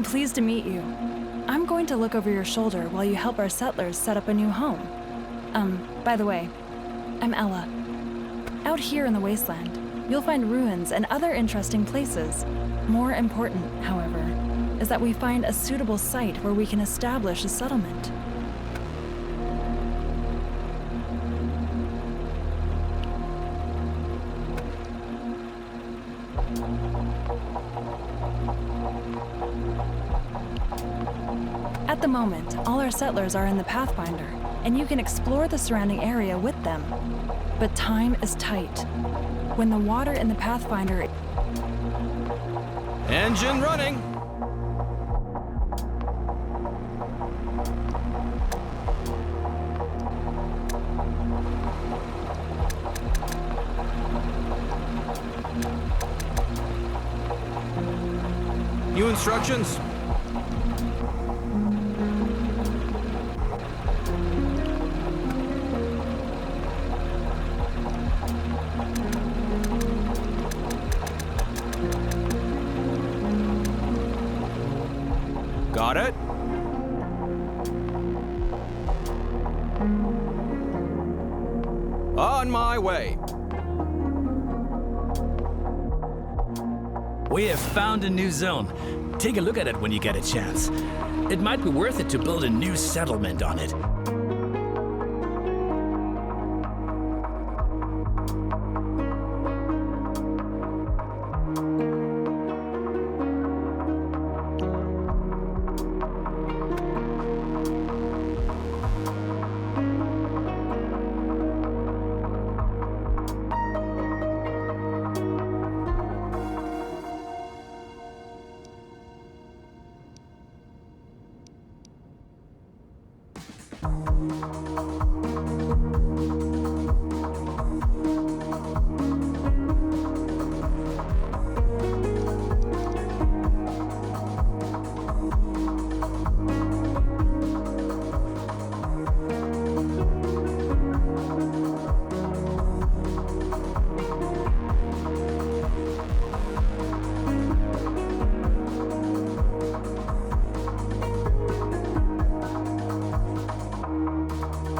pleased to meet you. I'm going to look over your shoulder while you help our settlers set up a new home. By the way, I'm Ella. Out here in the wasteland, you'll find ruins and other interesting places. More important, however, is that we find a suitable site where we can establish a settlement. At the moment, all our settlers are in the Pathfinder, and you can explore the surrounding area with them. But time is tight. When the water in the Pathfinder... Engine running! New instructions? Got it? On my way. We have found a new zone. Take a look at it when you get a chance. It might be worth it to build a new settlement on it.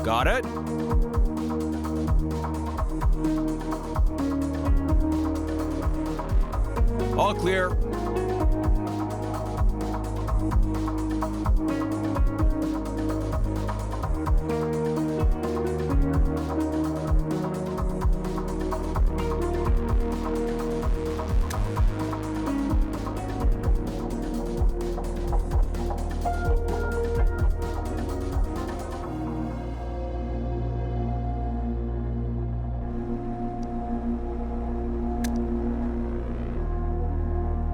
Got it? All clear.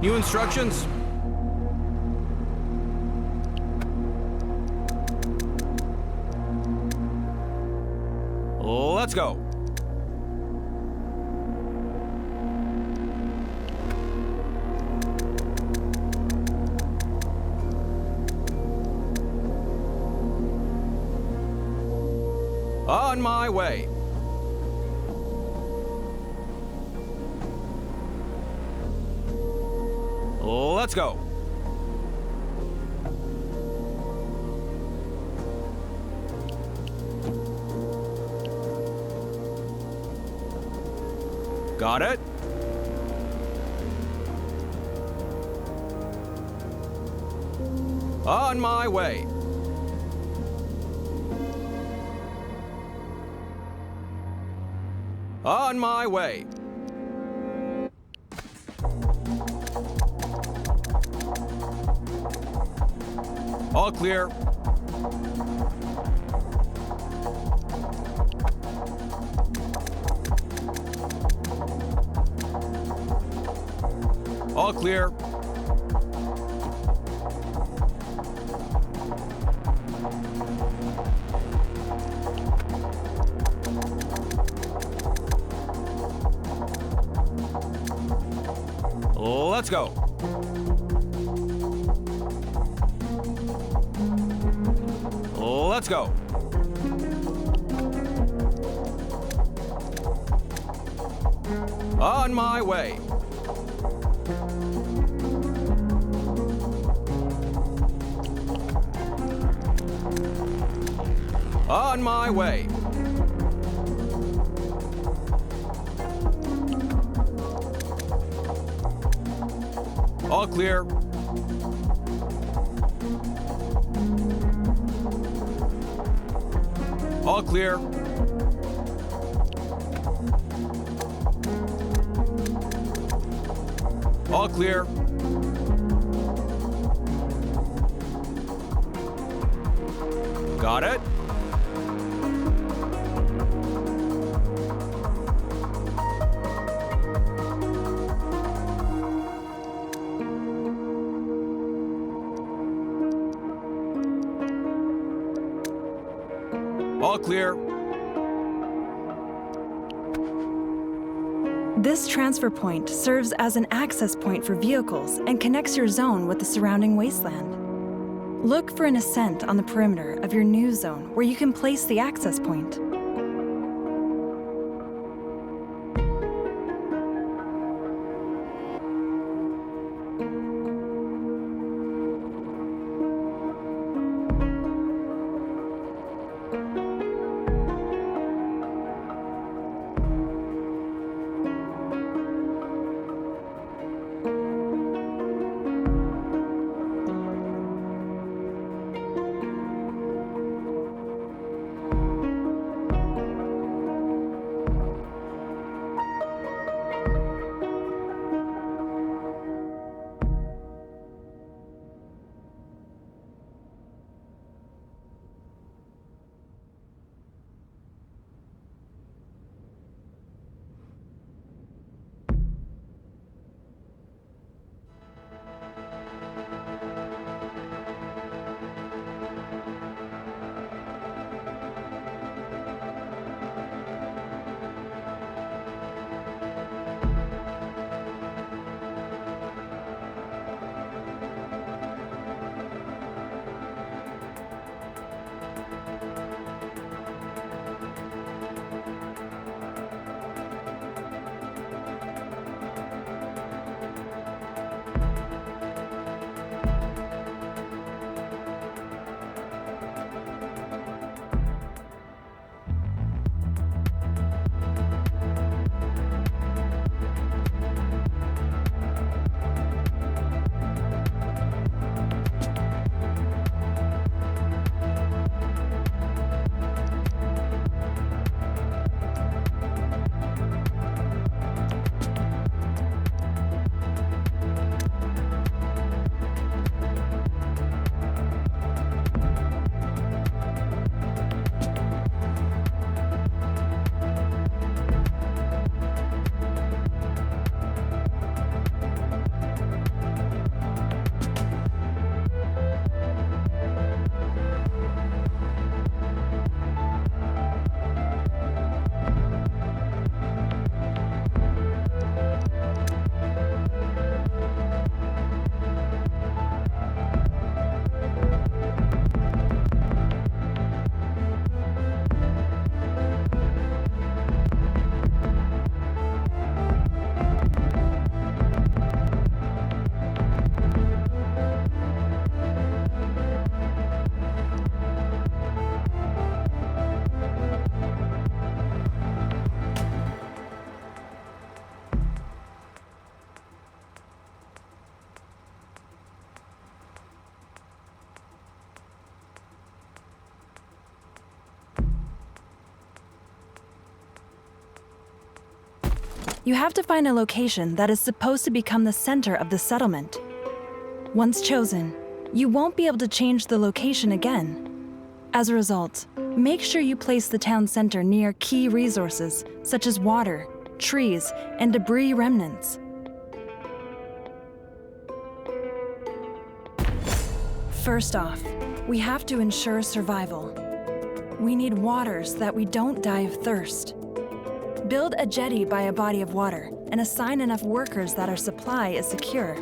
New instructions? Let's go. On my way. Let's go. Got it? On my way. On my way. All clear. All clear. Let's go. Let's go. On my way. On my way. All clear. All clear. All clear. Got it. All clear. This transfer point serves as an access point for vehicles and connects your zone with the surrounding wasteland. Look for an ascent on the perimeter of your new zone where you can place the access point. You have to find a location that is supposed to become the center of the settlement. Once chosen, you won't be able to change the location again. As a result, make sure you place the town center near key resources such as water, trees, and debris remnants. First off, we have to ensure survival. We need water so that we don't die of thirst. Build a jetty by a body of water and assign enough workers that our supply is secure.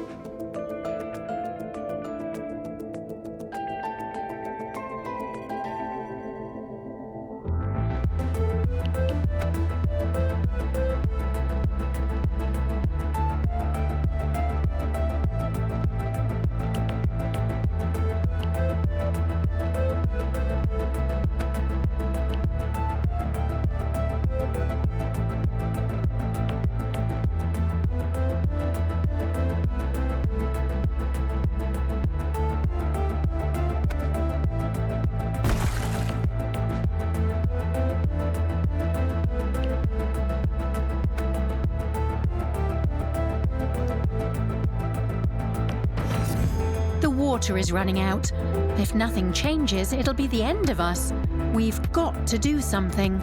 water is running out. If nothing changes, it'll be the end of us. We've got to do something.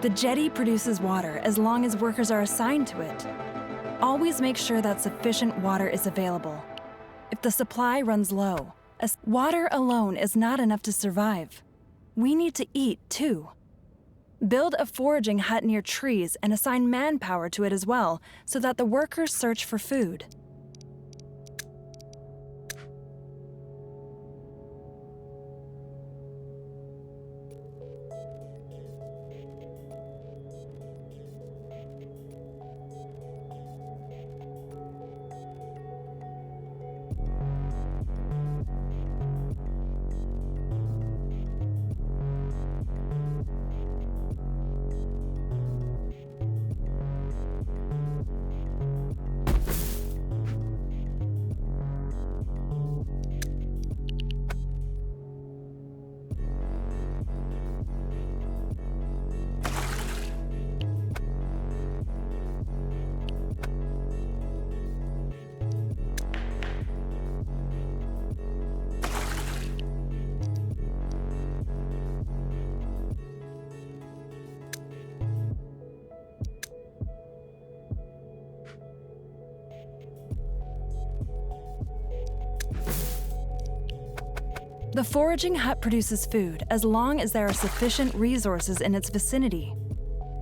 The jetty produces water as long as workers are assigned to it. Always make sure that sufficient water is available. If the supply runs low, water alone is not enough to survive. We need to eat, too. Build a foraging hut near trees and assign manpower to it as well, so that the workers search for food. The foraging hut produces food as long as there are sufficient resources in its vicinity.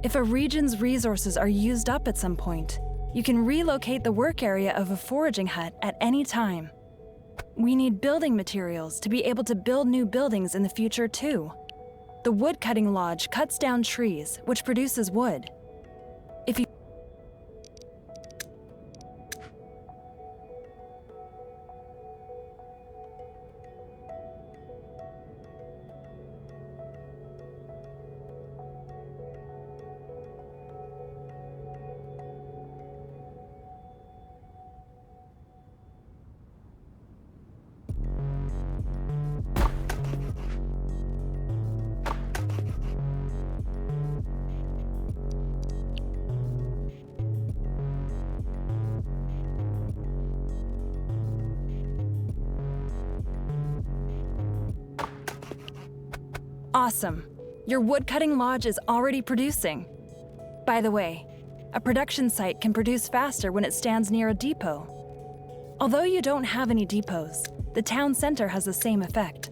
If a region's resources are used up at some point, you can relocate the work area of a foraging hut at any time. We need building materials to be able to build new buildings in the future too. The wood-cutting lodge cuts down trees, which produces wood. If you Awesome. Your woodcutting lodge is already producing. By the way, a production site can produce faster when it stands near a depot. Although you don't have any depots, the town center has the same effect.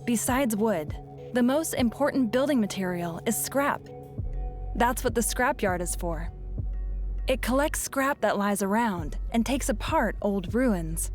Besides wood, the most important building material is scrap. That's what the scrapyard is for. It collects scrap that lies around and takes apart old ruins.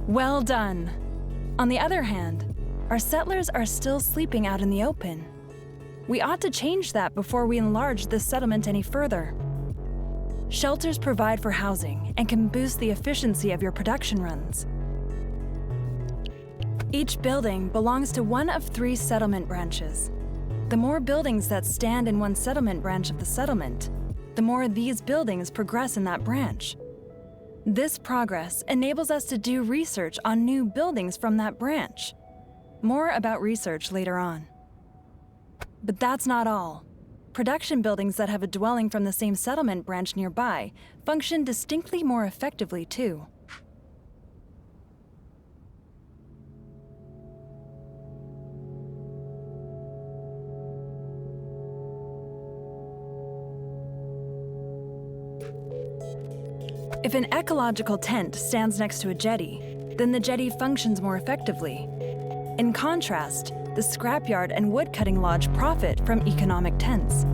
Well done. On the other hand, our settlers are still sleeping out in the open. We ought to change that before we enlarge this settlement any further. Shelters provide for housing and can boost the efficiency of your production runs. Each building belongs to one of 3 settlement branches. The more buildings that stand in one settlement branch of the settlement, the more these buildings progress in that branch. This progress enables us to do research on new buildings from that branch. More about research later on. But that's not all. Production buildings that have a dwelling from the same settlement branch nearby function distinctly more effectively too. If an ecological tent stands next to a jetty, then the jetty functions more effectively. In contrast, the scrapyard and woodcutting lodge profit from economic tents.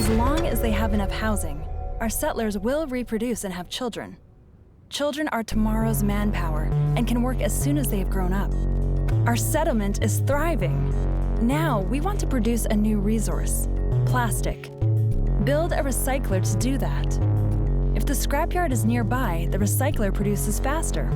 As long as they have enough housing, our settlers will reproduce and have children. Children are tomorrow's manpower and can work as soon as they have grown up. Our settlement is thriving. Now we want to produce a new resource, plastic. Build a recycler to do that. If the scrapyard is nearby, the recycler produces faster.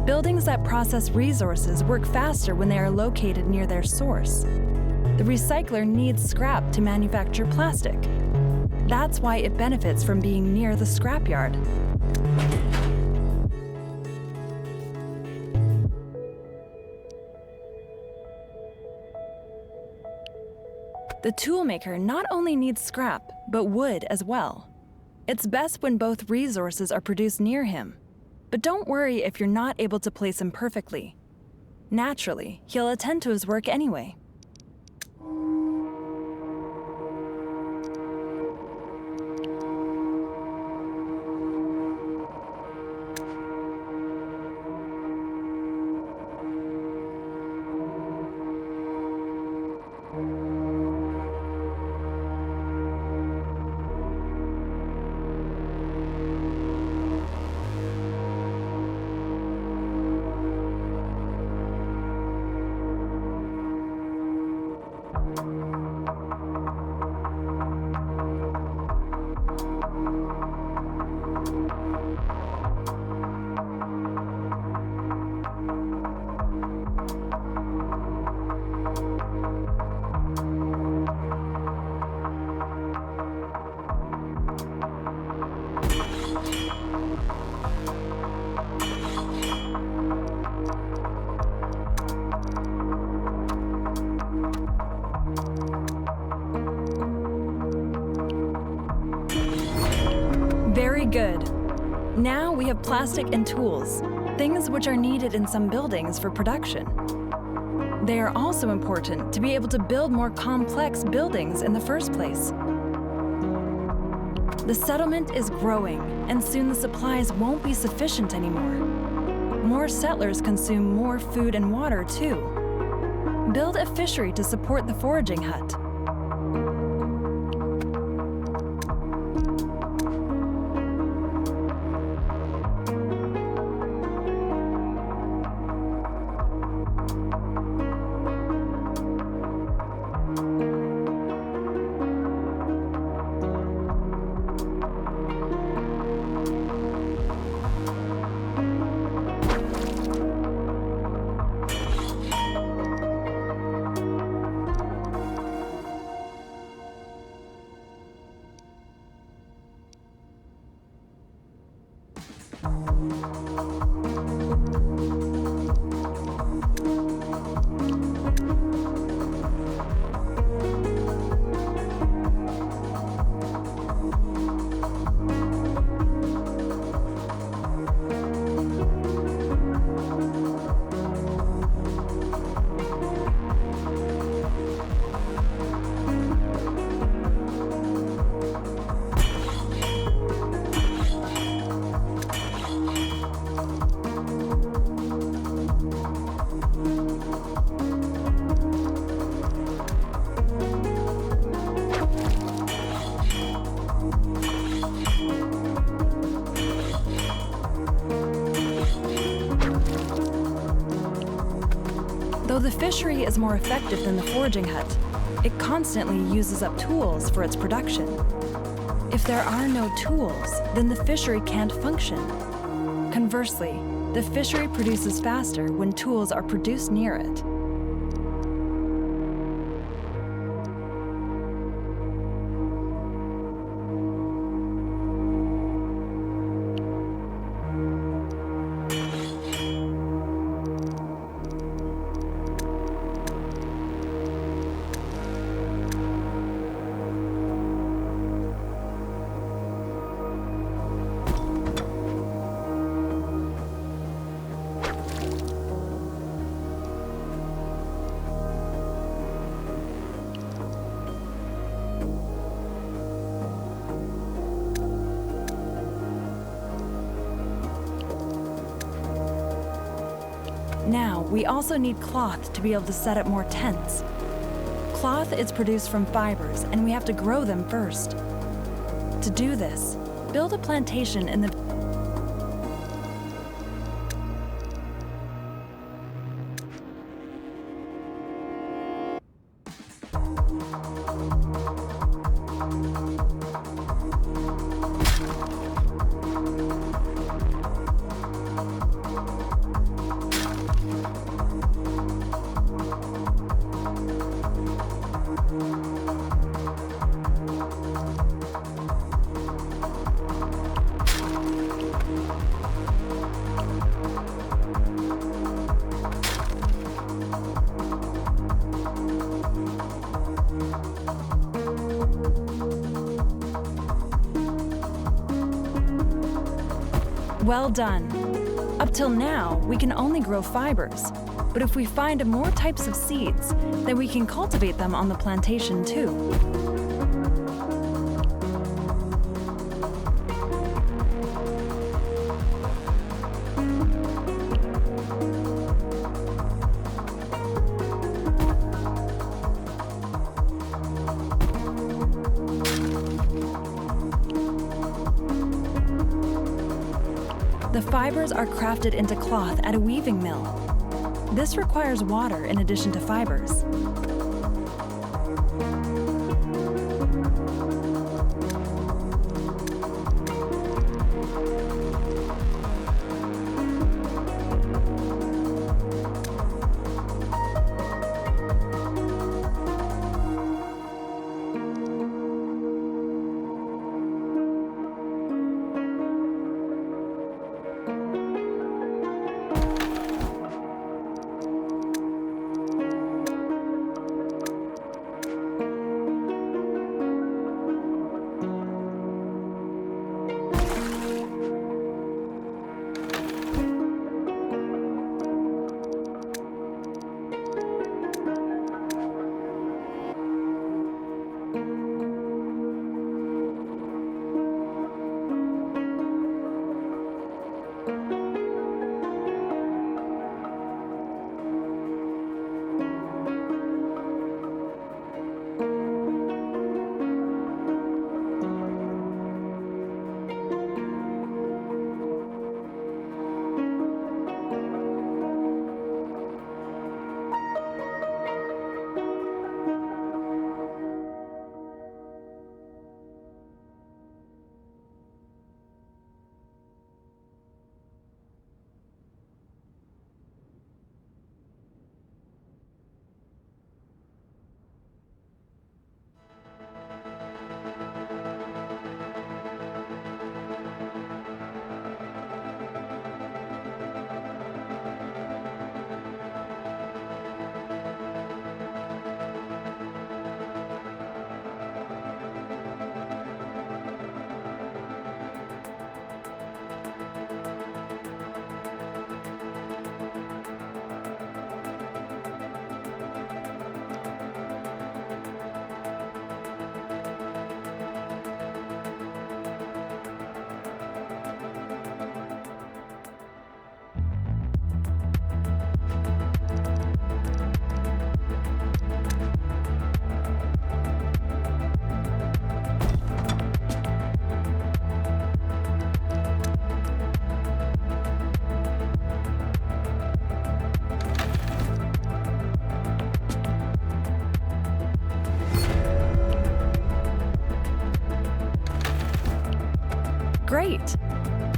Buildings that process resources work faster when they are located near their source. The recycler needs scrap to manufacture plastic. That's why it benefits from being near the scrapyard. The toolmaker not only needs scrap, but wood as well. It's best when both resources are produced near him. But don't worry if you're not able to place him perfectly. Naturally, he'll attend to his work anyway. Very good. Now we have plastic and tools, things which are needed in some buildings for production. They are also important to be able to build more complex buildings in the first place. The settlement is growing, and soon the supplies won't be sufficient anymore. More settlers consume more food and water, too. Build a fishery to support the foraging hut. Though the fishery is more effective than the foraging hut, it constantly uses up tools for its production. If there are no tools, then the fishery can't function. Conversely, the fishery produces faster when tools are produced near it. Now, we also need cloth to be able to set up more tents. Cloth is produced from fibers, and we have to grow them first. To do this, build a plantation in the Well done. Up till now, we can only grow fibers. But if we find more types of seeds, then we can cultivate them on the plantation too. The fibers are crafted into cloth at a weaving mill. This requires water in addition to fibers.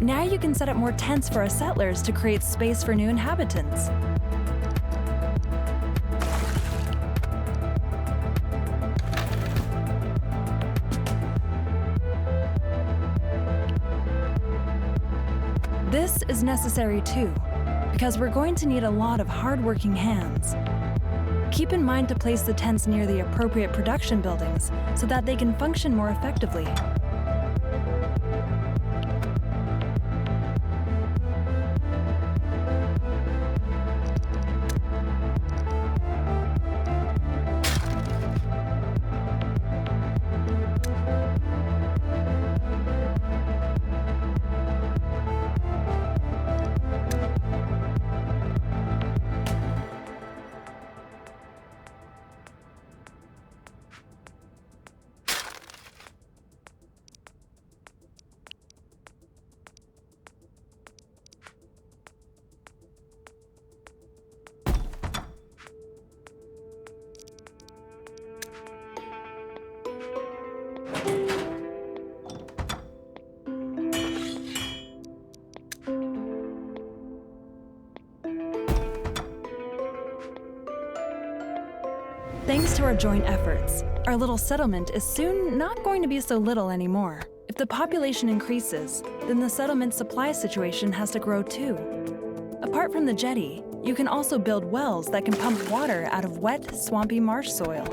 Now you can set up more tents for our settlers to create space for new inhabitants. This is necessary too, because we're going to need a lot of hard-working hands. Keep in mind to place the tents near the appropriate production buildings so that they can function more effectively. Thanks to our joint efforts, our little settlement is soon not going to be so little anymore. If the population increases, then the settlement supply situation has to grow too. Apart from the jetty, you can also build wells that can pump water out of wet, swampy marsh soil.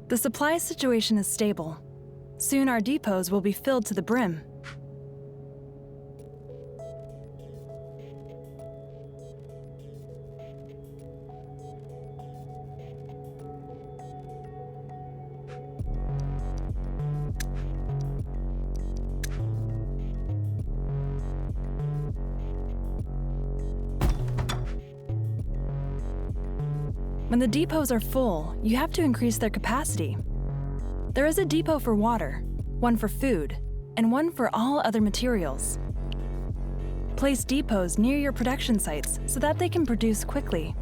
The supply situation is stable. Soon our depots will be filled to the brim. When the depots are full, you have to increase their capacity. There is a depot for water, one for food, and one for all other materials. Place depots near your production sites so that they can produce quickly.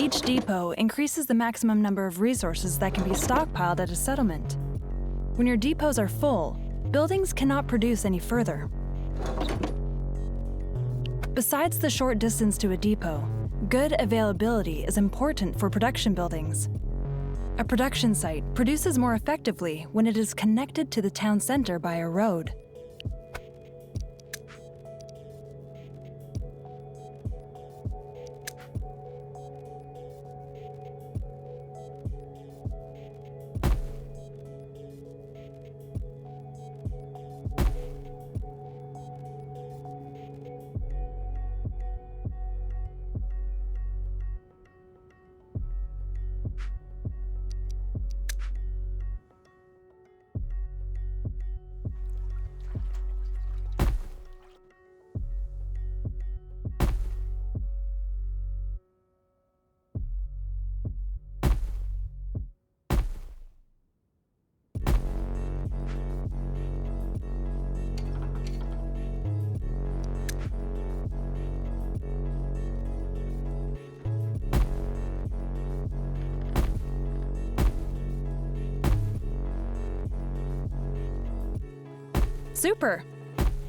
Each depot increases the maximum number of resources that can be stockpiled at a settlement. When your depots are full, buildings cannot produce any further. Besides the short distance to a depot, good availability is important for production buildings. A production site produces more effectively when it is connected to the town center by a road. Super!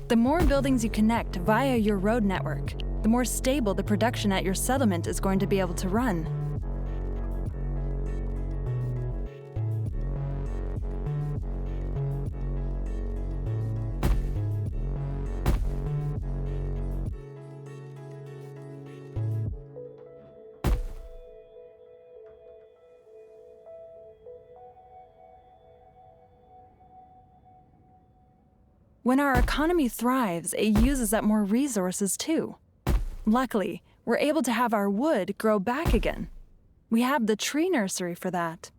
The more buildings you connect via your road network, the more stable the production at your settlement is going to be able to run. When our economy thrives, it uses up more resources too. Luckily, we're able to have our wood grow back again. We have the tree nursery for that.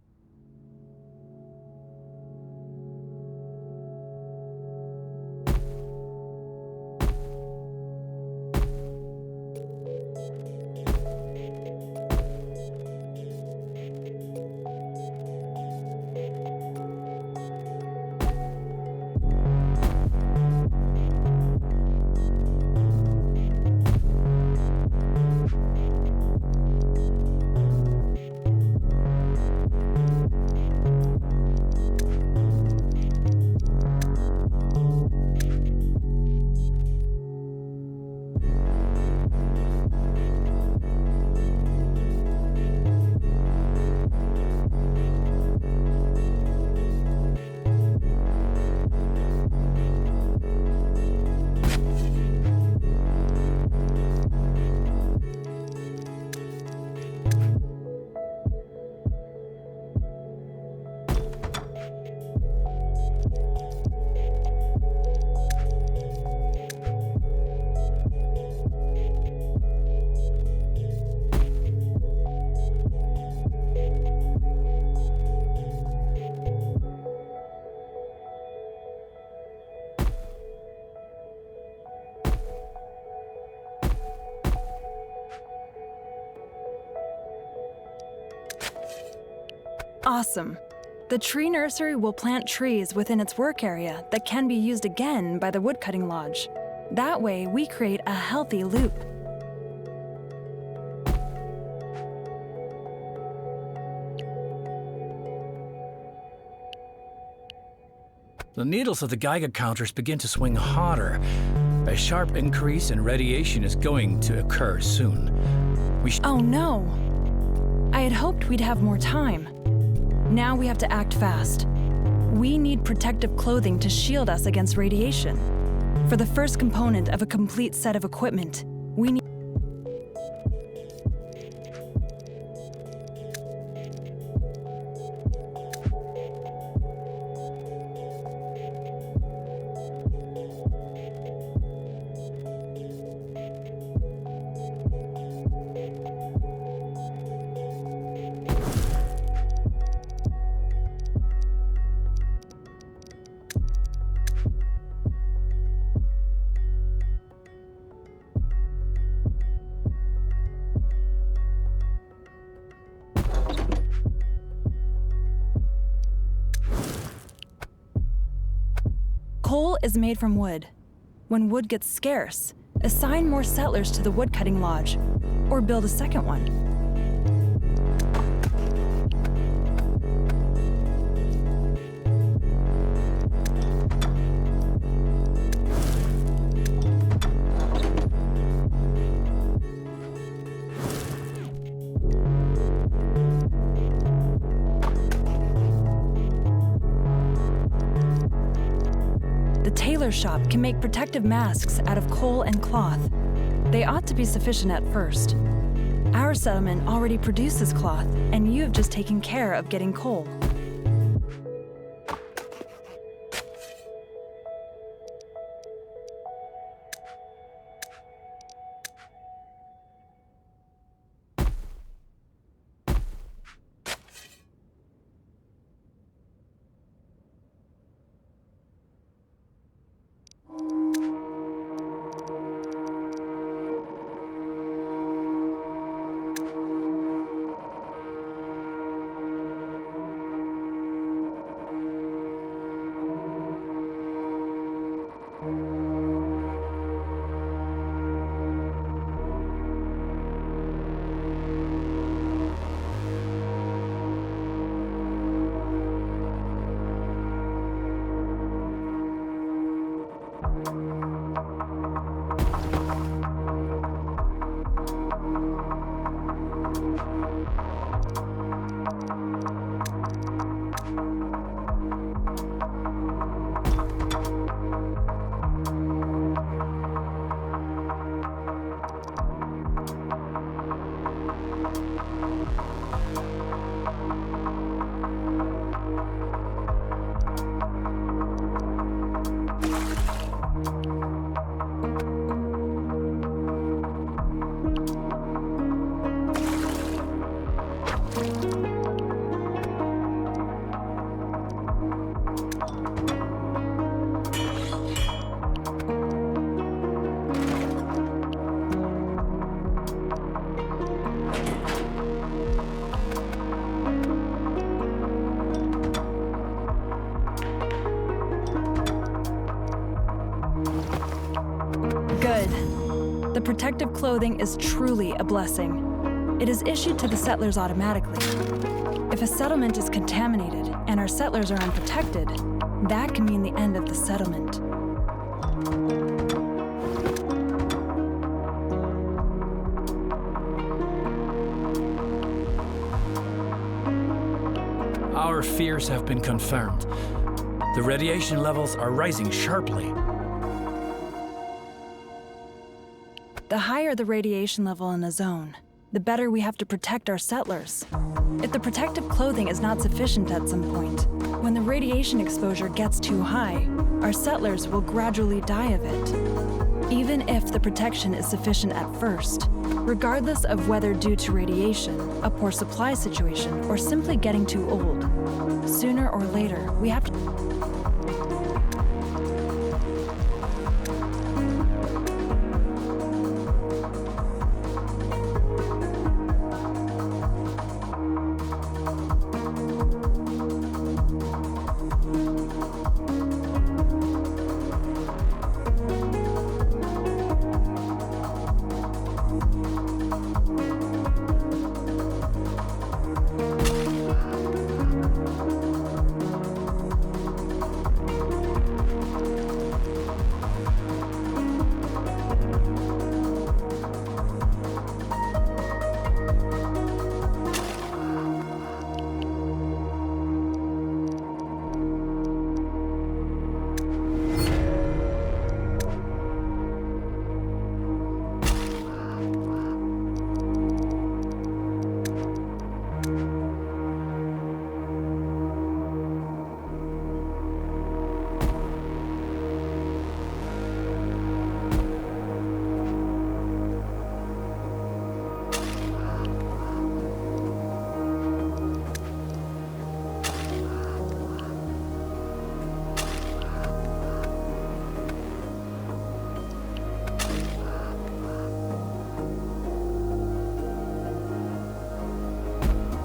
Awesome. The tree nursery will plant trees within its work area that can be used again by the woodcutting lodge. That way, we create a healthy loop. The needles of the Geiger counters begin to swing hotter. A sharp increase in radiation is going to occur soon. Oh no! I had hoped we'd have more time. Now we have to act fast. We need protective clothing to shield us against radiation. For the first component of a complete set of equipment, we need Coal is made from wood. When wood gets scarce, assign more settlers to the woodcutting lodge, or build a second one. The tailor shop can make protective masks out of coal and cloth. They ought to be sufficient at first. Our settlement already produces cloth, and you have just taken care of getting coal. Good. The protective clothing is truly a blessing. It is issued to the settlers automatically. If a settlement is contaminated and our settlers are unprotected, that can mean the end of the settlement. Our fears have been confirmed. The radiation levels are rising sharply. The higher the radiation level in a zone, the better we have to protect our settlers. If the protective clothing is not sufficient at some point, when the radiation exposure gets too high, our settlers will gradually die of it. Even if the protection is sufficient at first, regardless of whether due to radiation, a poor supply situation, or simply getting too old, sooner or later, we have to...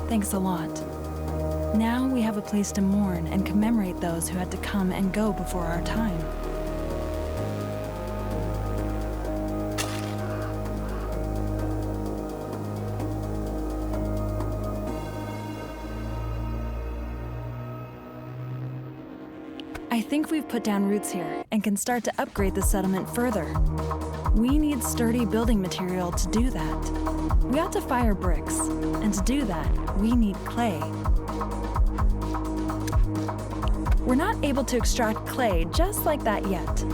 Thanks a lot. Now we have a place to mourn and commemorate those who had to come and go before our time. I think we've put down roots here and can start to upgrade the settlement further. We need sturdy building material to do that. We ought to fire bricks, and to do that, we need clay. We're not able to extract clay just like that yet.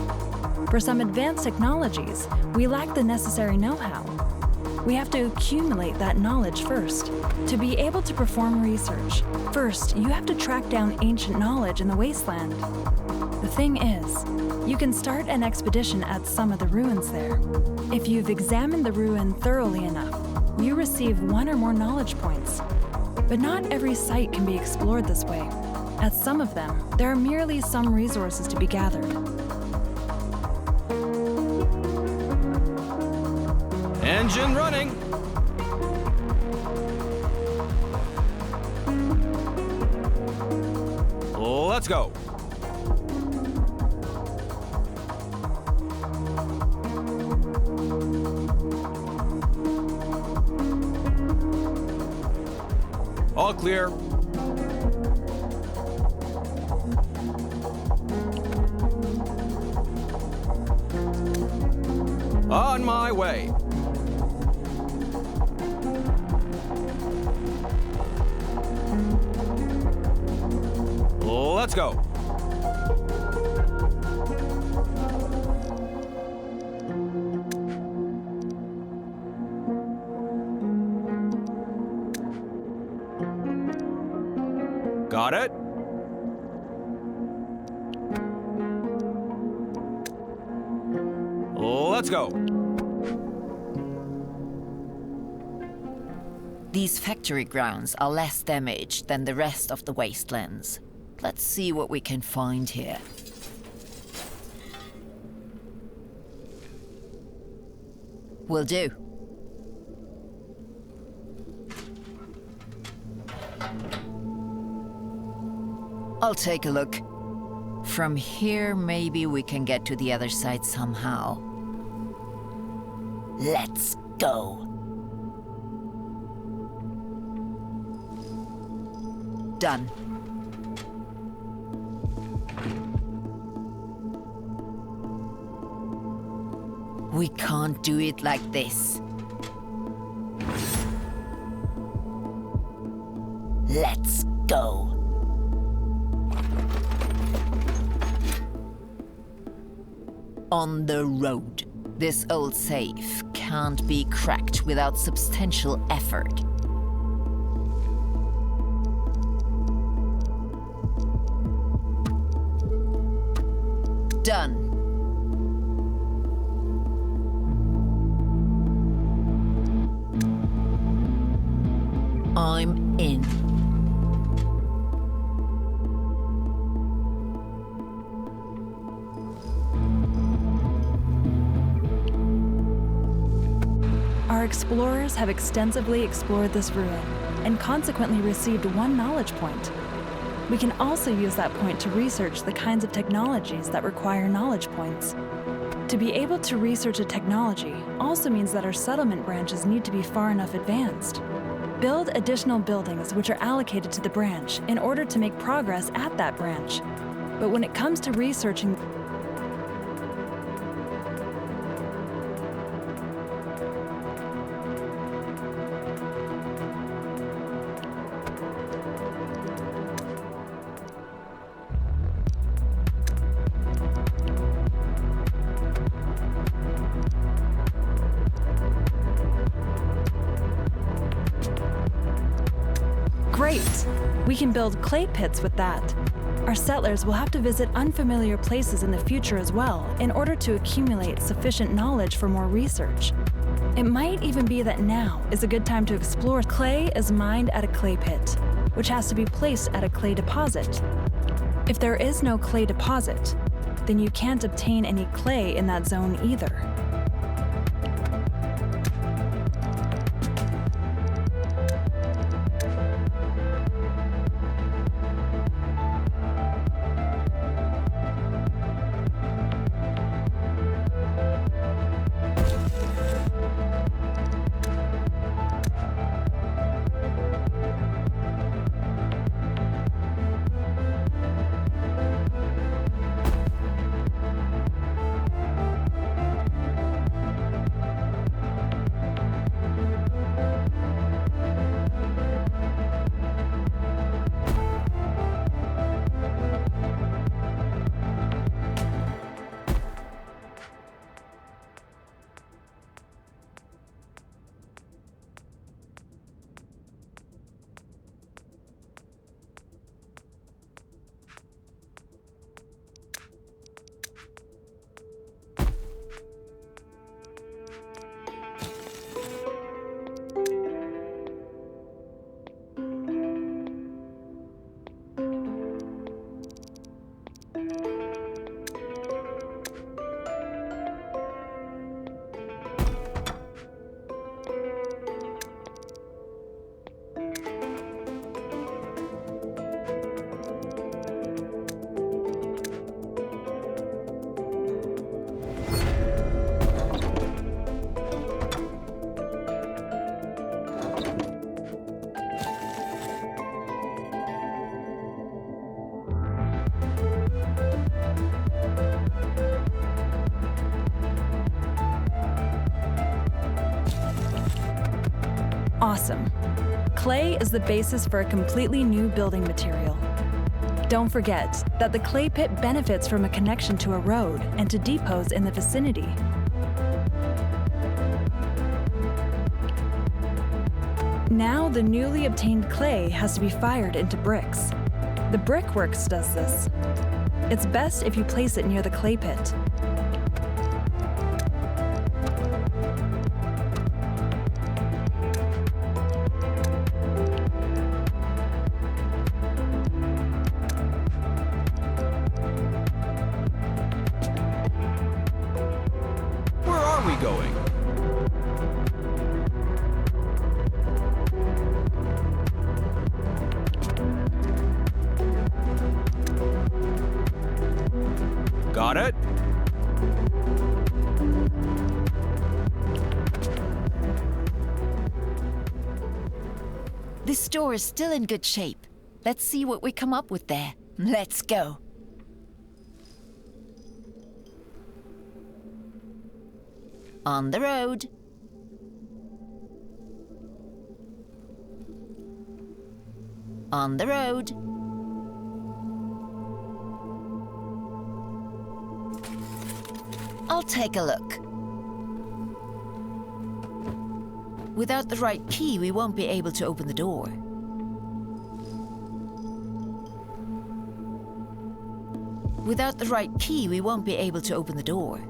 For some advanced technologies, we lack the necessary know-how. We have to accumulate that knowledge first. To be able to perform research, first you have to track down ancient knowledge in the wasteland. The thing is, you can start an expedition at some of the ruins there. If you've examined the ruin thoroughly enough, you receive 1 or more knowledge points. But not every site can be explored this way. At some of them, there are merely some resources to be gathered. Engine running. Let's go. All clear. On my way. Let's go. Got it? Let's go. These factory grounds are less damaged than the rest of the wastelands. Let's see what we can find here. Will do. I'll take a look. From here, maybe we can get to the other side somehow. Let's go. Done. We can't do it like this. Let's go. On the road. This old safe can't be cracked without substantial effort. Done. I'm in. Our explorers have extensively explored this ruin and consequently received 1 knowledge point. We can also use that point to research the kinds of technologies that require knowledge points. To be able to research a technology also means that our settlement branches need to be far enough advanced. Build additional buildings which are allocated to the branch in order to make progress at that branch. But when it comes to researching Great! We can build clay pits with that. Our settlers will have to visit unfamiliar places in the future as well in order to accumulate sufficient knowledge for more research. It might even be that now is a good time to explore. Clay is mined at a clay pit, which has to be placed at a clay deposit. If there is no clay deposit, then you can't obtain any clay in that zone either. Awesome. Clay is the basis for a completely new building material. Don't forget that the clay pit benefits from a connection to a road and to depots in the vicinity. Now the newly obtained clay has to be fired into bricks. The brickworks does this. It's best if you place it near the clay pit. Where are we going? Got it? This store is still in good shape. Let's see what we come up with there. Let's go. On the road. On the road. I'll take a look. Without the right key, we won't be able to open the door. Without the right key, we won't be able to open the door.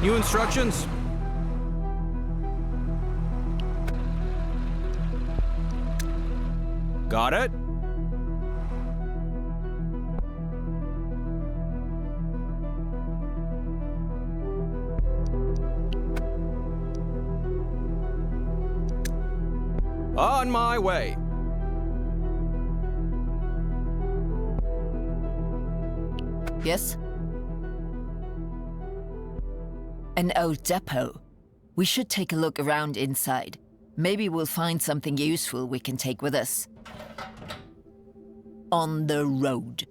New instructions? Got it? On my way. Yes? An old depot. We should take a look around inside. Maybe we'll find something useful we can take with us. On the road.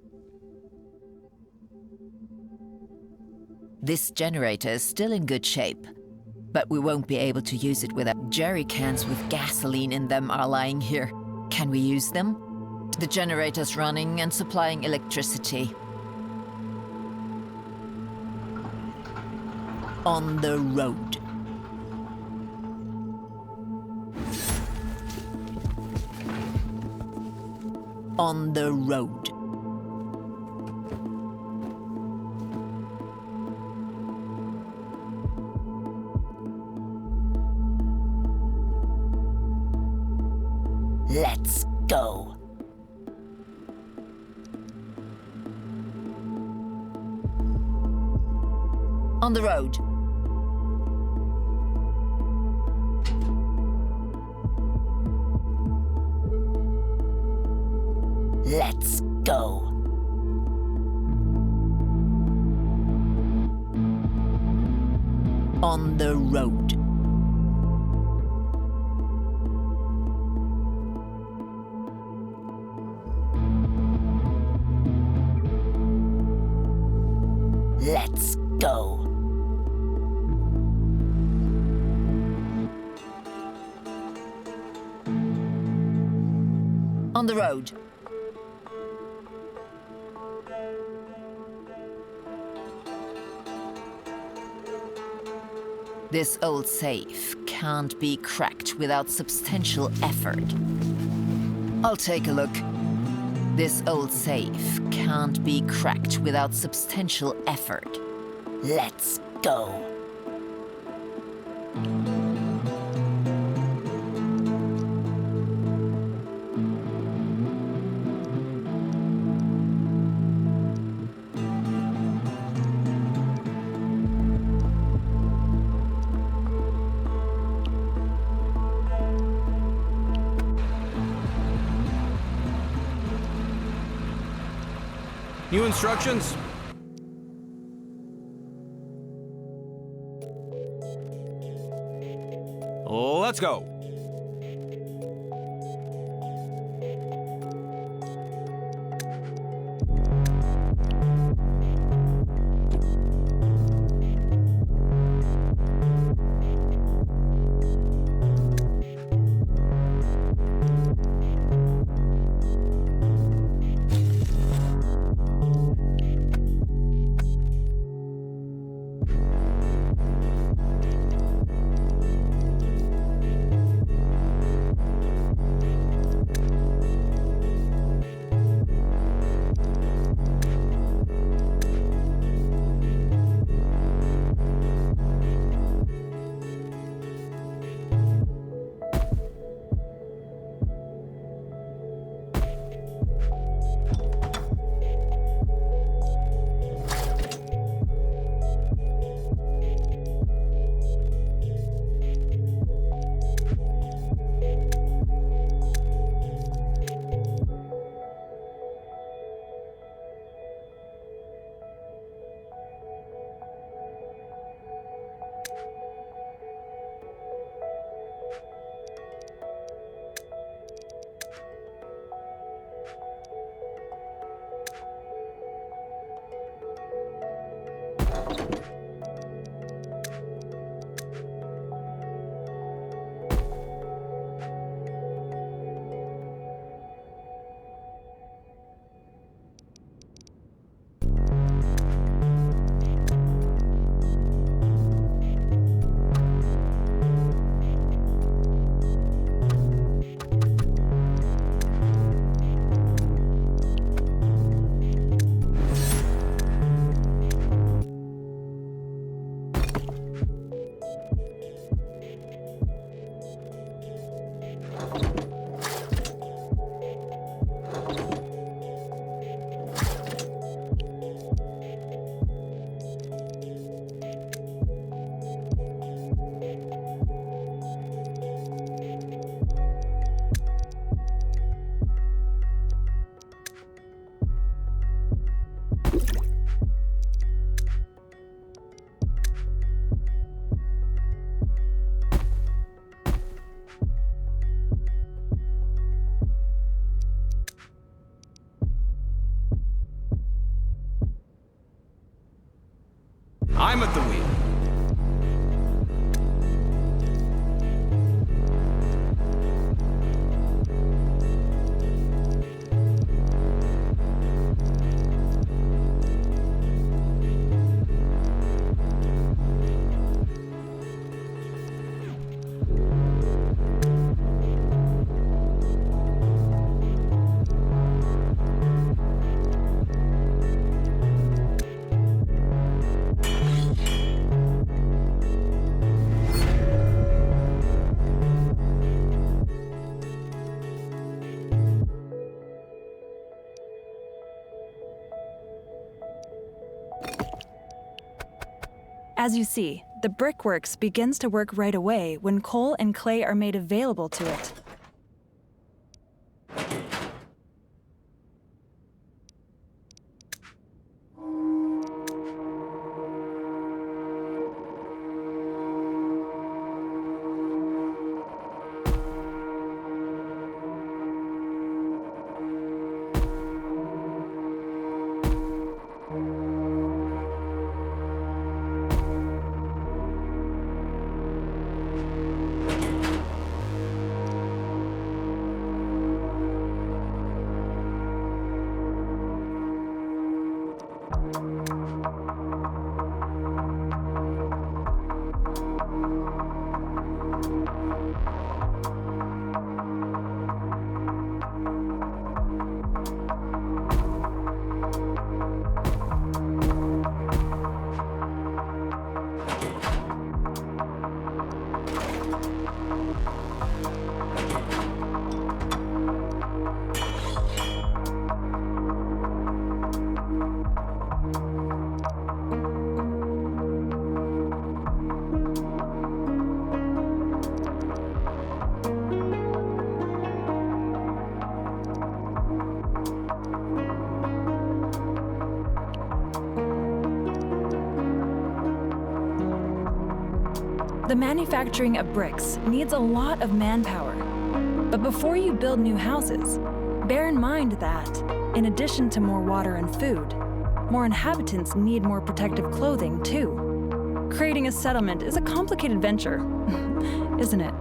This generator is still in good shape, but we won't be able to use it without jerry cans with gasoline in them are lying here. Can we use them? The generator's running and supplying electricity. On the road. On the road. Let's go. On the road. Let's go. On the road. Let's go. On the road. This old safe can't be cracked without substantial effort. I'll take a look. This old safe can't be cracked without substantial effort. Let's go. New instructions? Let's go. As you see, the brickworks begins to work right away when coal and clay are made available to it. The manufacturing of bricks needs a lot of manpower. But before you build new houses, bear in mind that, in addition to more water and food, more inhabitants need more protective clothing too. Creating a settlement is a complicated venture, isn't it?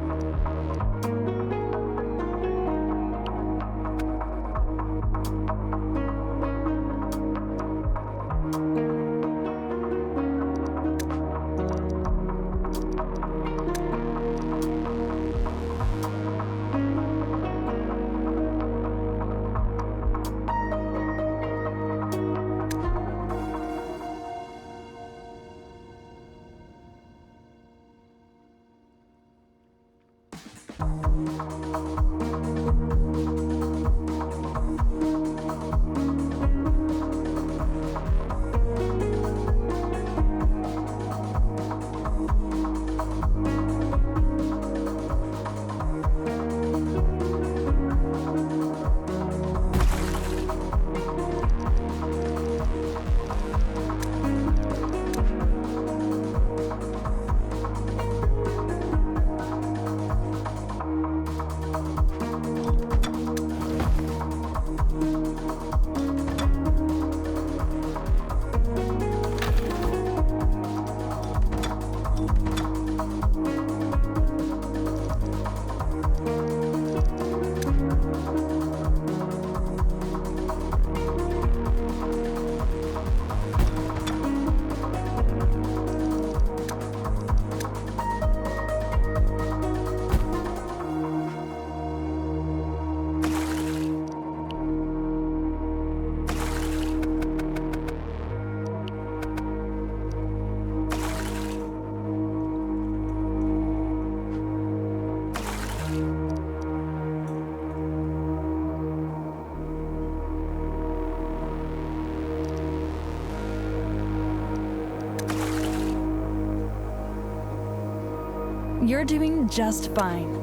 You're doing just fine.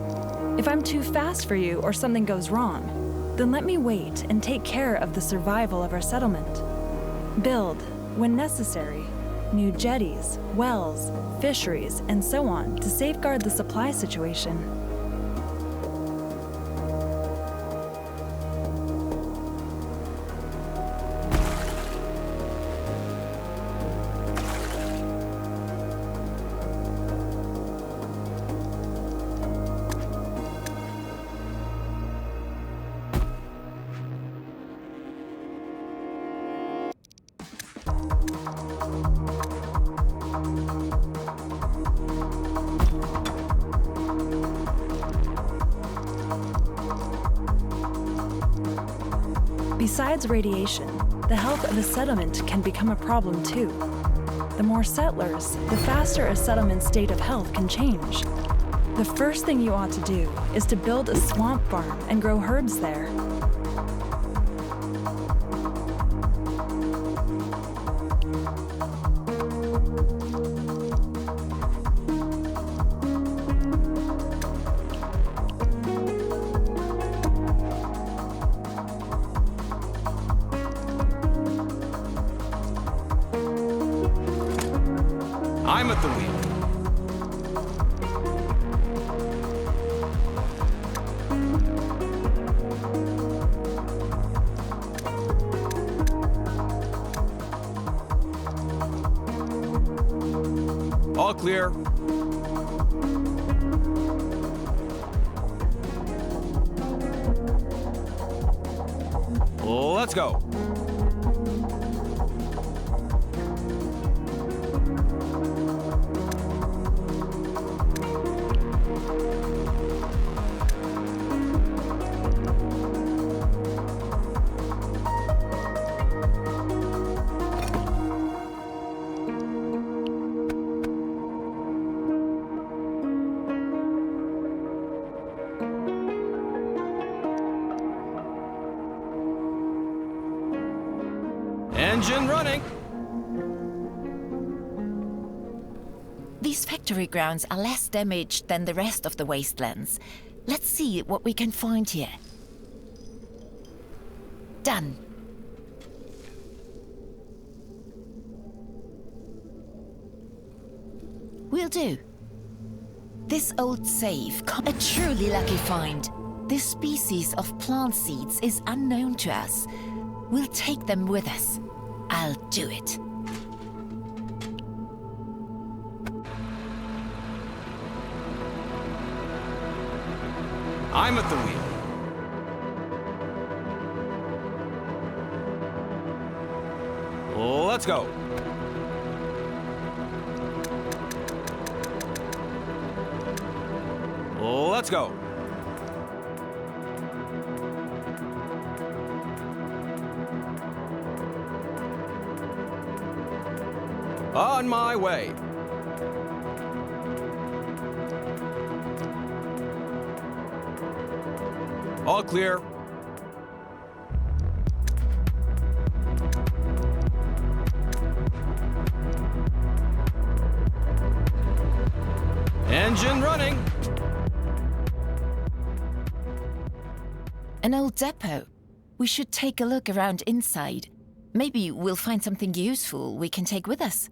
If I'm too fast for you or something goes wrong, then let me wait and take care of the survival of our settlement. Build, when necessary, new jetties, wells, fisheries, and so on to safeguard the supply situation. Besides radiation, the health of a settlement can become a problem too. The more settlers, the faster a settlement's state of health can change. The first thing you ought to do is to build a swamp farm and grow herbs there. at the wheel. All clear. Let's go. Engine running. These factory grounds are less damaged than the rest of the wastelands. Let's see what we can find here. Done. Will do. This old safe, a truly lucky find. This species of plant seeds is unknown to us. We'll take them with us. I'll do it. I'm at the wheel. Let's go. Let's go. On my way. All clear. Engine running. An old depot. We should take a look around inside. Maybe we'll find something useful we can take with us.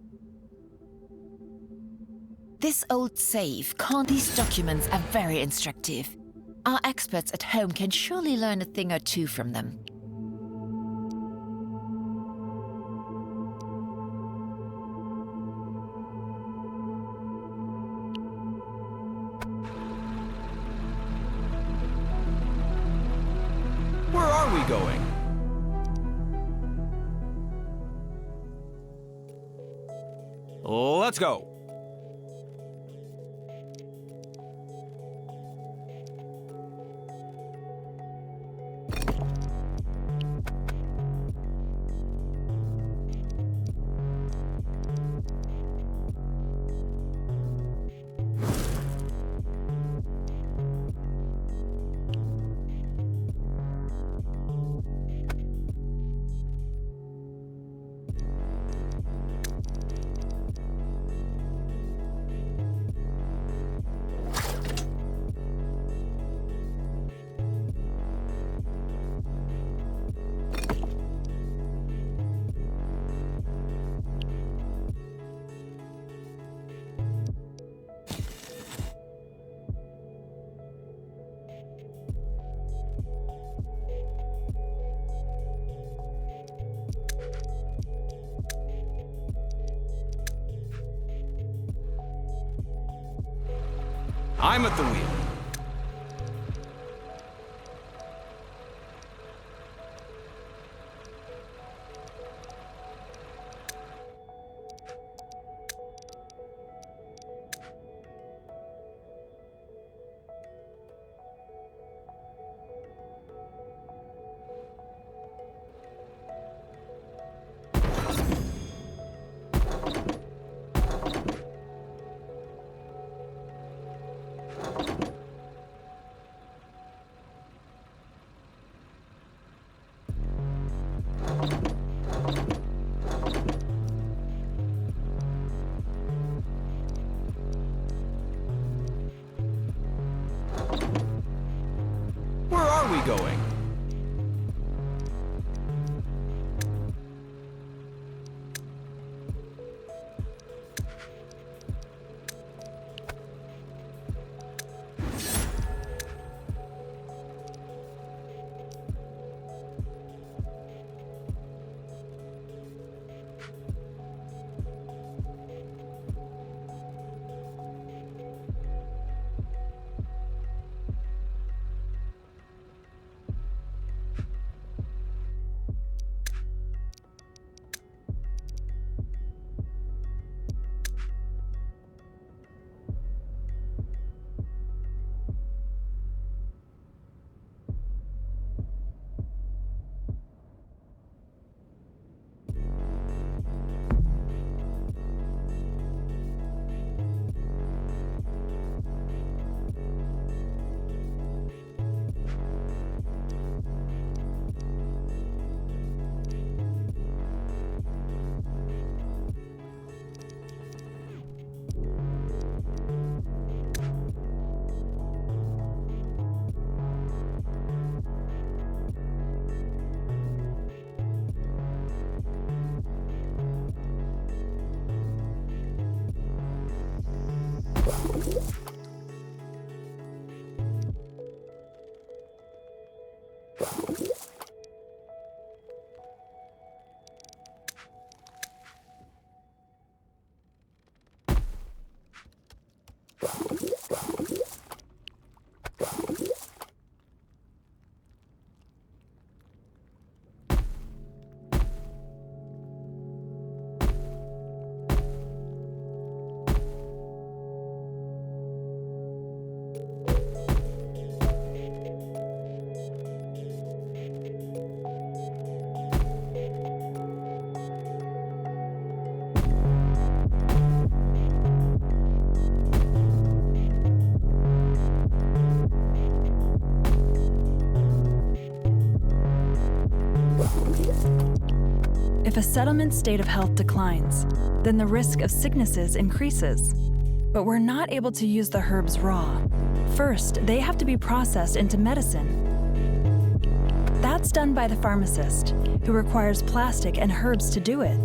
This old safe can't. These documents are very instructive. Our experts at home can surely learn a thing or two from them. Where are we going? Let's go. I'm at the wheel. Where are we going? If a settlement's state of health declines, then the risk of sicknesses increases. But we're not able to use the herbs raw. First, they have to be processed into medicine. That's done by the pharmacist, who requires plastic and herbs to do it.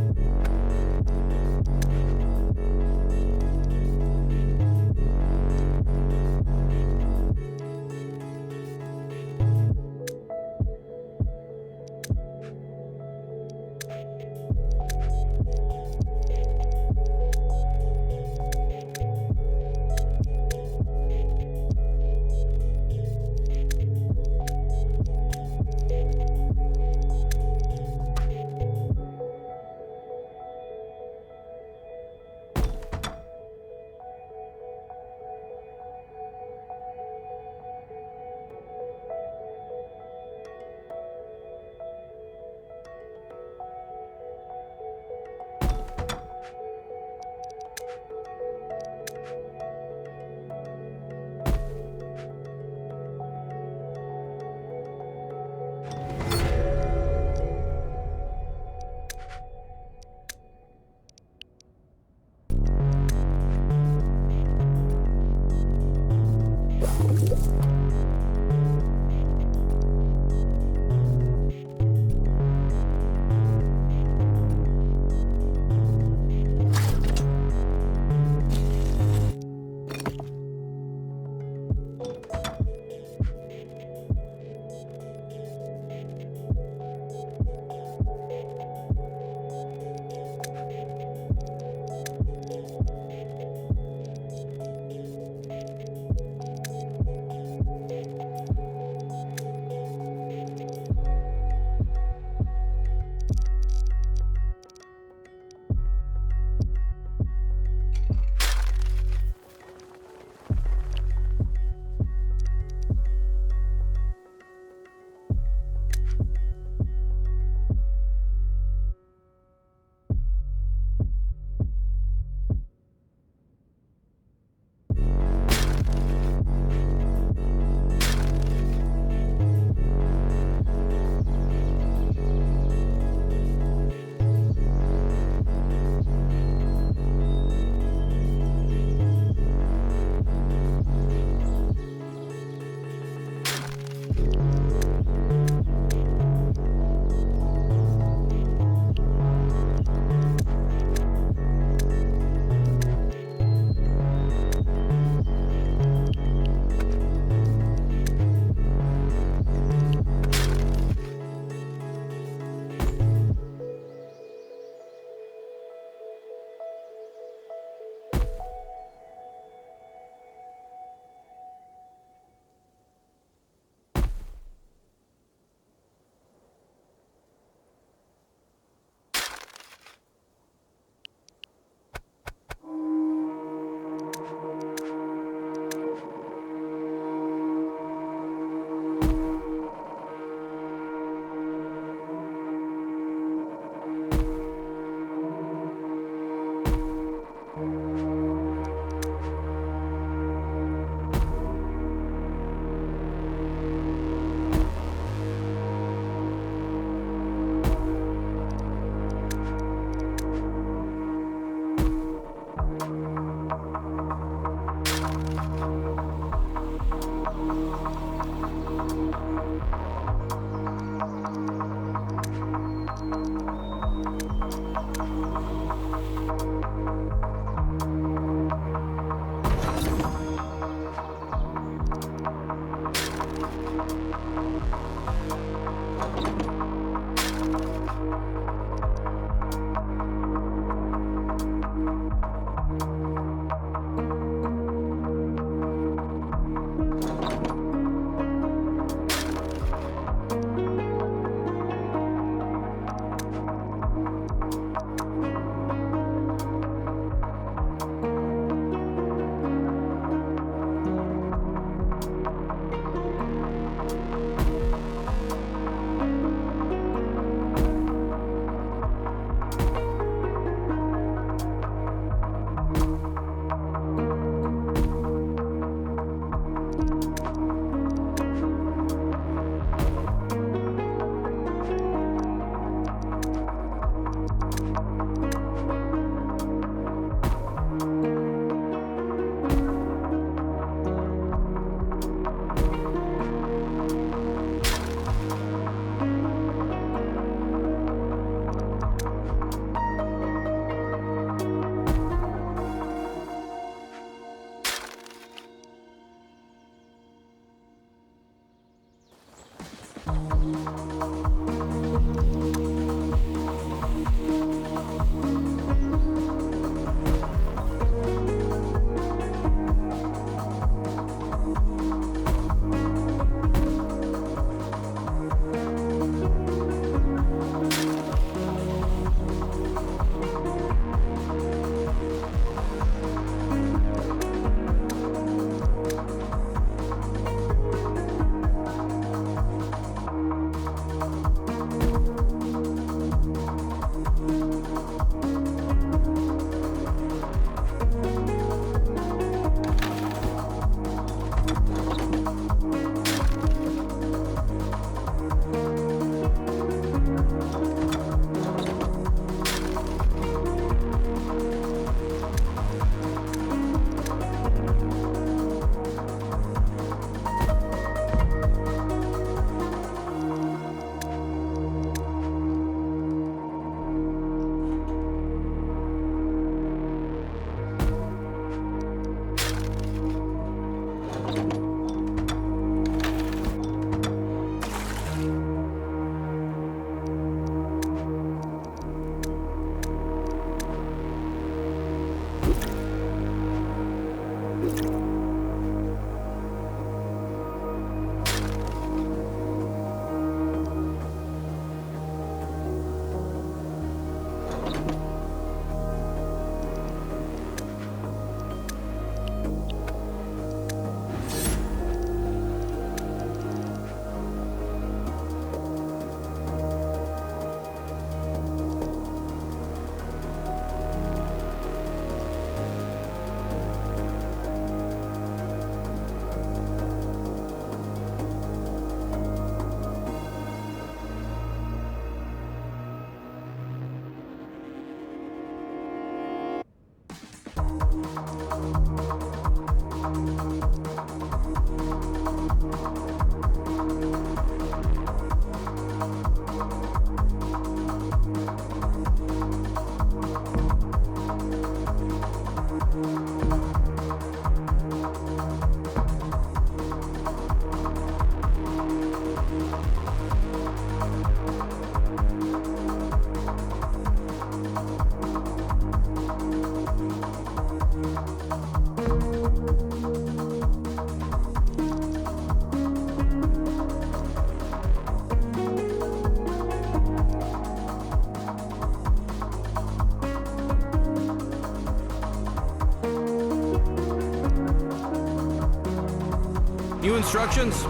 New instructions?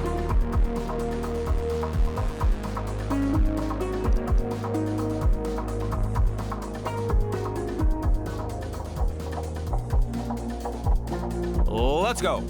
Let's go.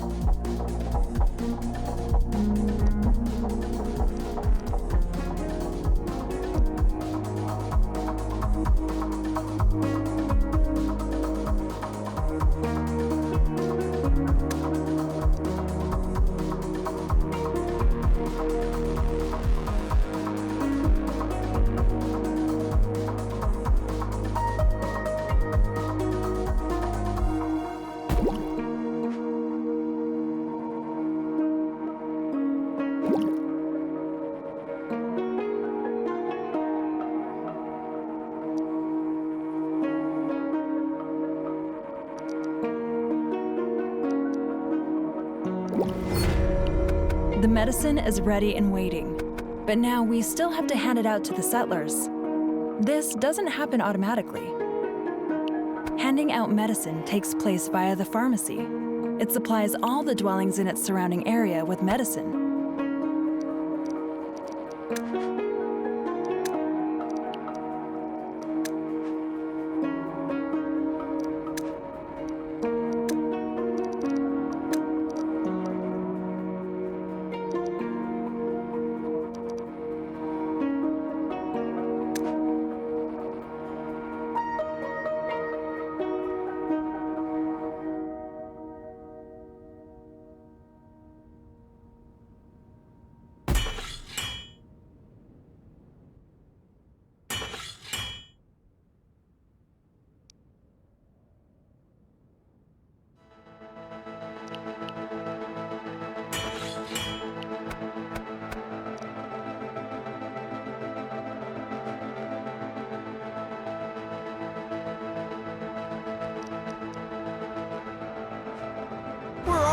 The medicine is ready and waiting, but now we still have to hand it out to the settlers. This doesn't happen automatically. Handing out medicine takes place via the pharmacy. It supplies all the dwellings in its surrounding area with medicine.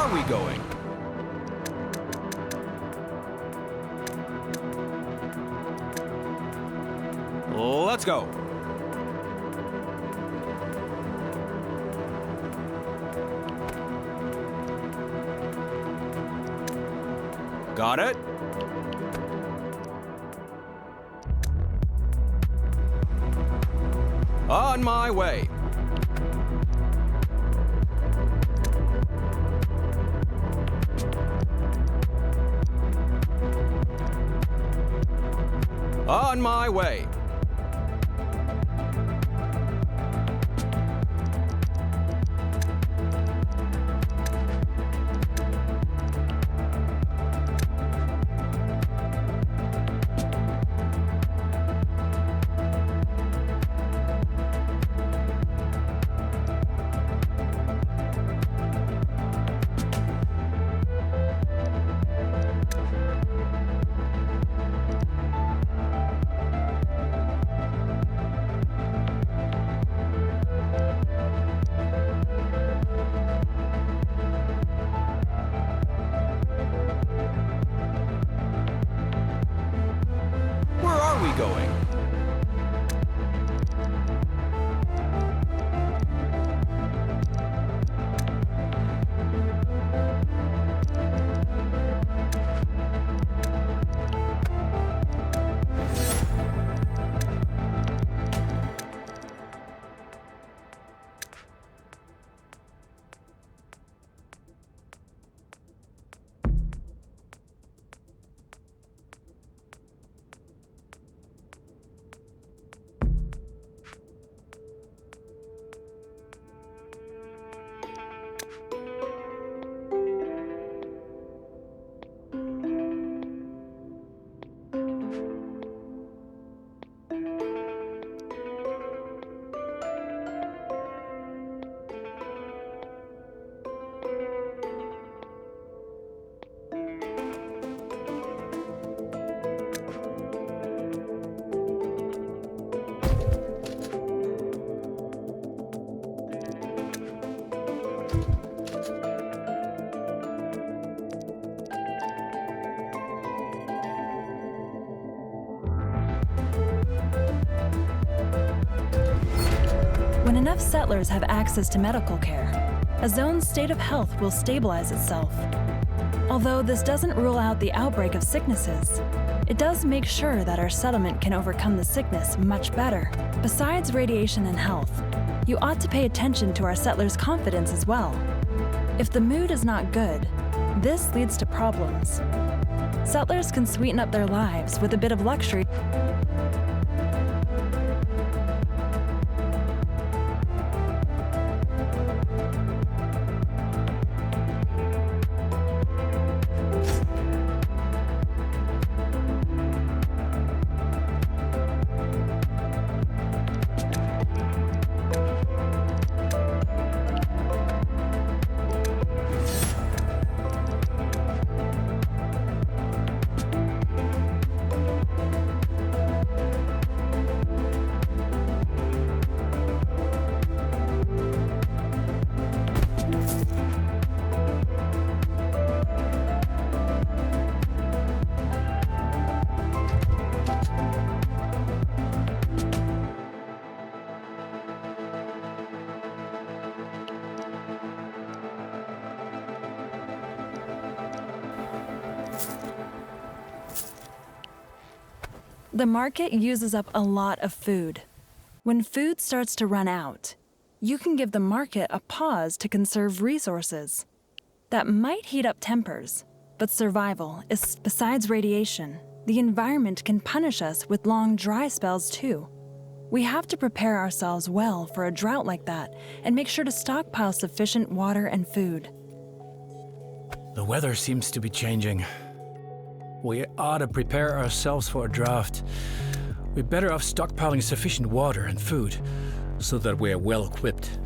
are we going? Let's go. Got it? On my way. On my way. Where are we going? When enough settlers have access to medical care, a zone's state of health will stabilize itself. Although this doesn't rule out the outbreak of sicknesses, it does make sure that our settlement can overcome the sickness much better. Besides radiation and health, you ought to pay attention to our settlers' confidence as well. If the mood is not good, this leads to problems. Settlers can sweeten up their lives with a bit of luxury. The market uses up a lot of food. When food starts to run out, you can give the market a pause to conserve resources. That might heat up tempers, but survival is, besides radiation, the environment can punish us with long dry spells too. We have to prepare ourselves well for a drought like that and make sure to stockpile sufficient water and food. The weather seems to be changing. We ought to prepare ourselves for a drought. We're better off stockpiling sufficient water and food so that we're well equipped.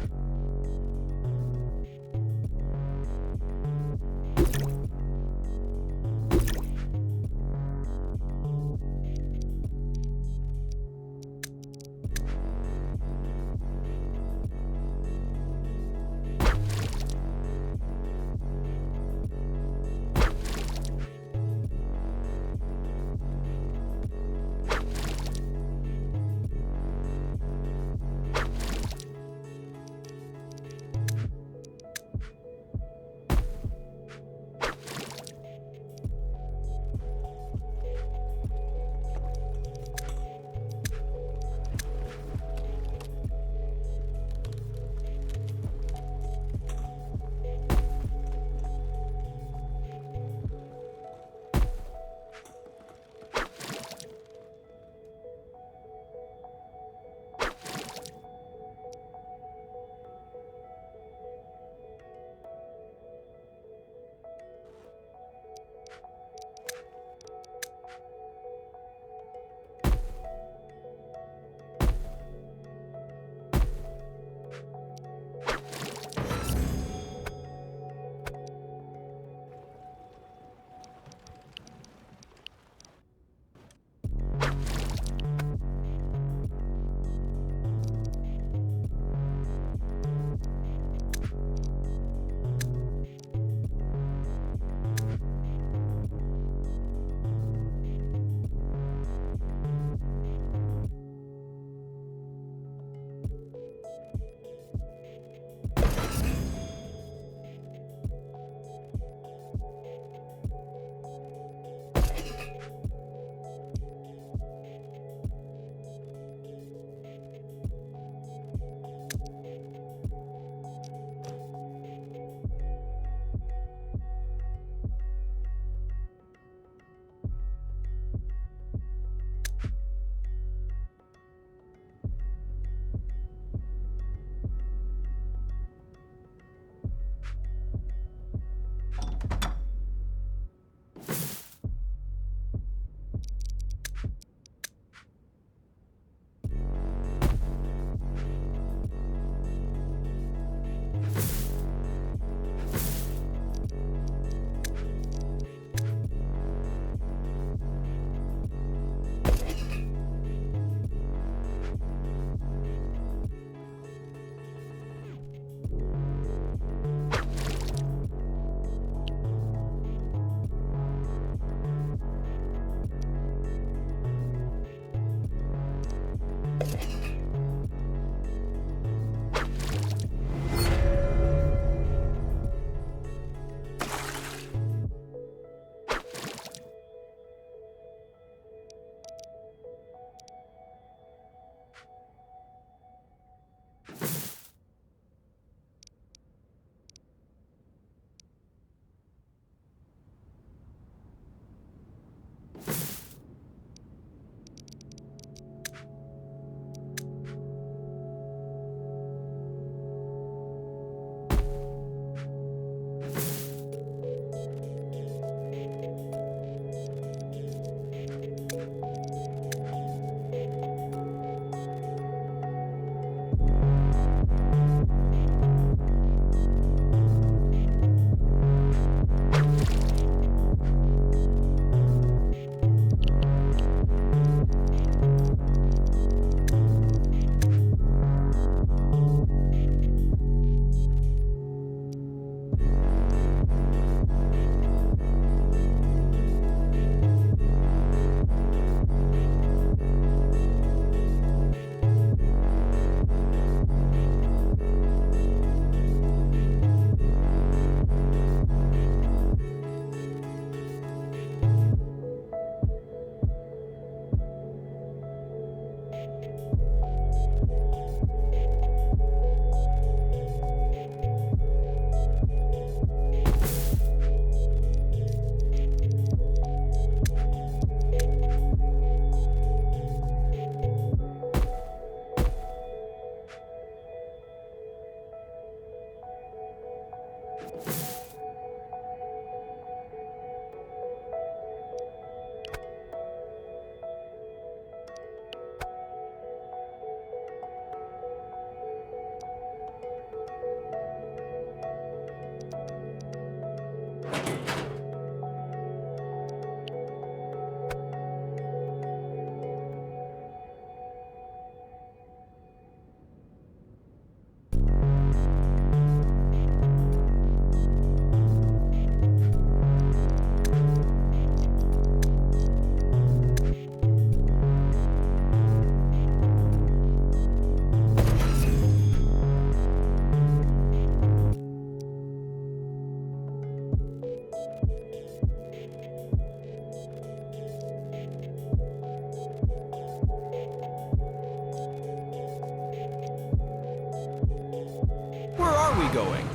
going?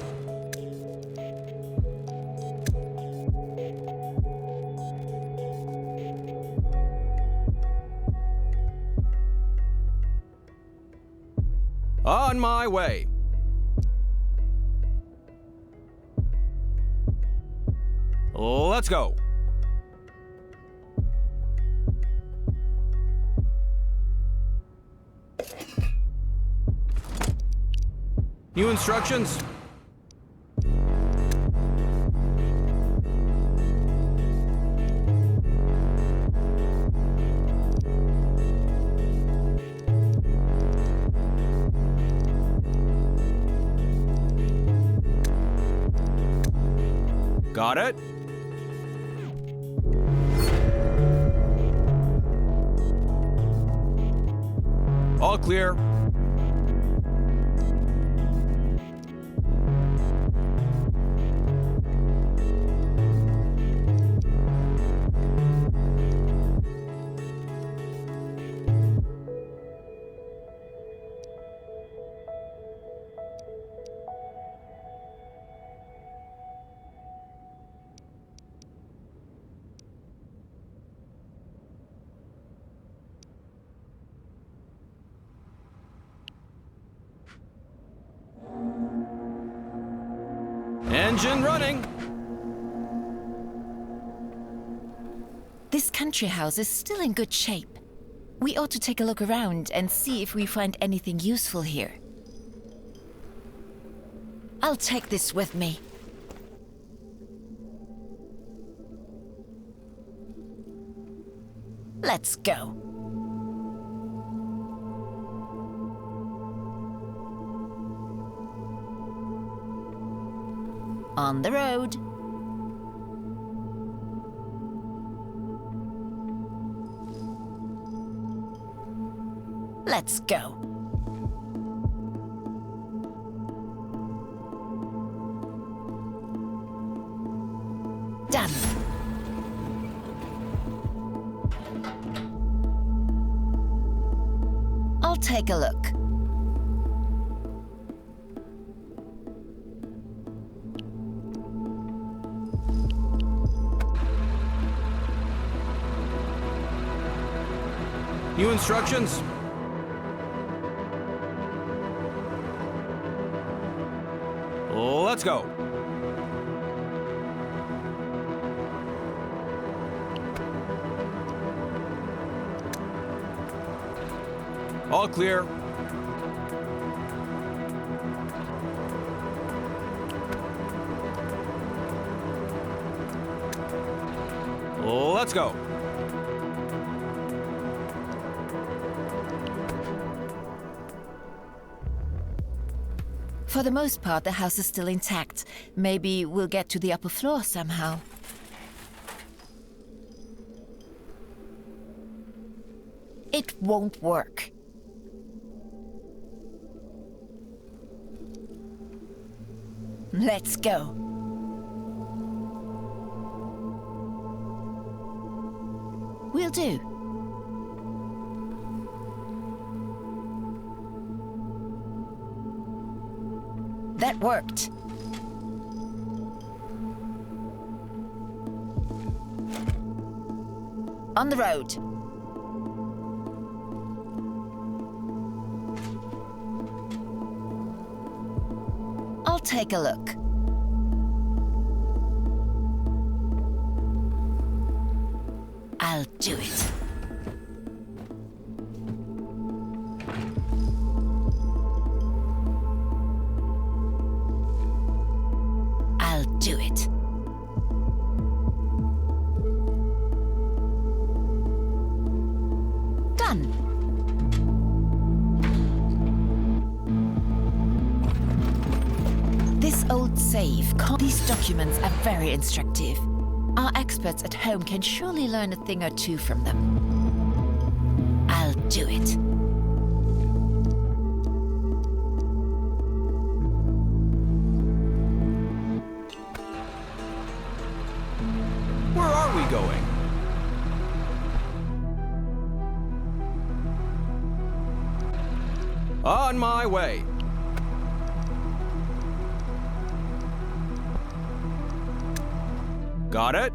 On my way. Let's go. New instructions? Got it? All clear. Engine running. This country house is still in good shape. We ought to take a look around and see if we find anything useful here. I'll take this with me. Let's go. On the road. Let's go. Done. I'll take a look. New instructions? Let's go. All clear. Let's go. For the most part, the house is still intact. Maybe we'll get to the upper floor somehow. It won't work. Let's go. Will do. That worked. On the road. I'll take a look. I'll do it. I'll do it. Done. This old safe. These documents are very instructive. Our experts at home can surely learn a thing or two from them. I'll do it. Where are we going? On my way. Got it?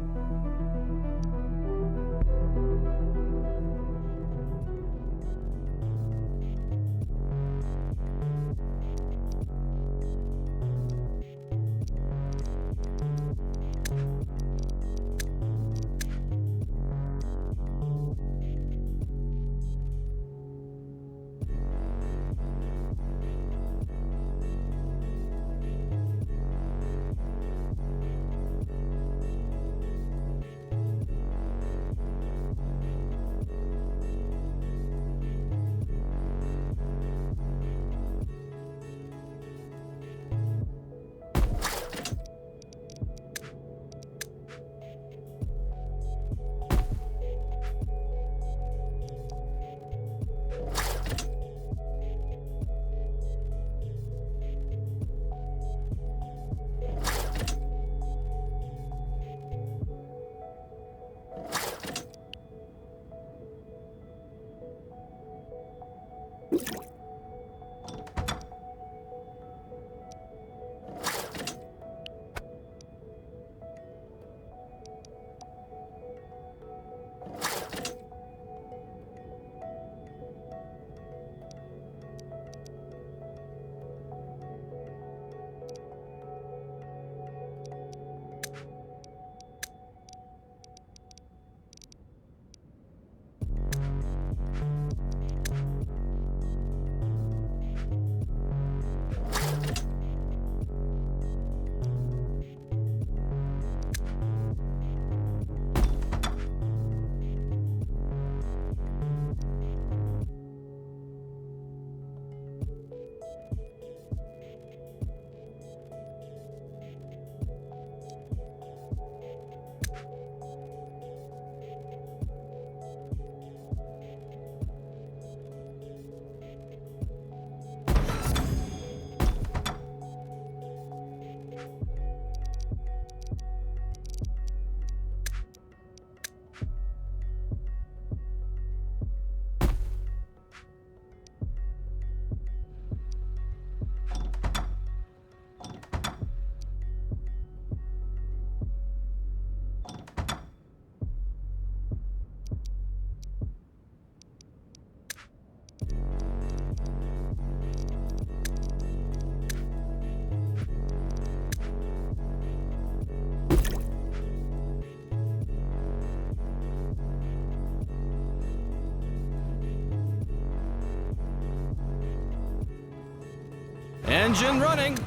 Engine running.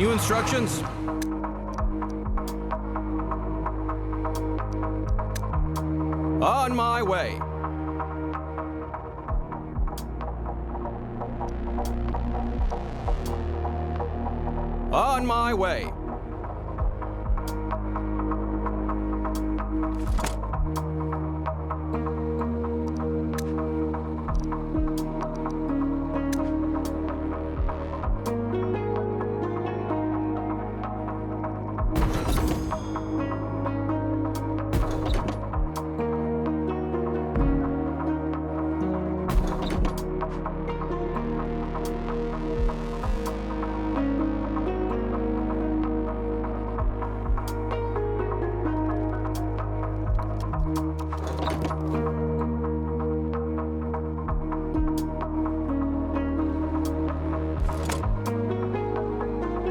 New instructions? On my way. On my way.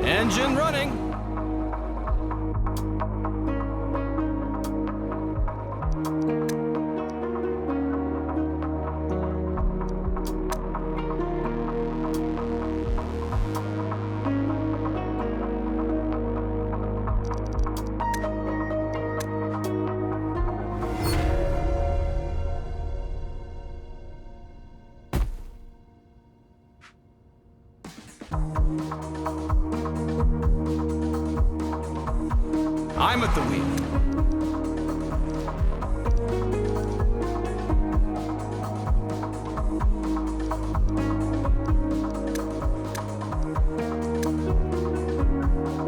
Engine running. I'm at the wheel.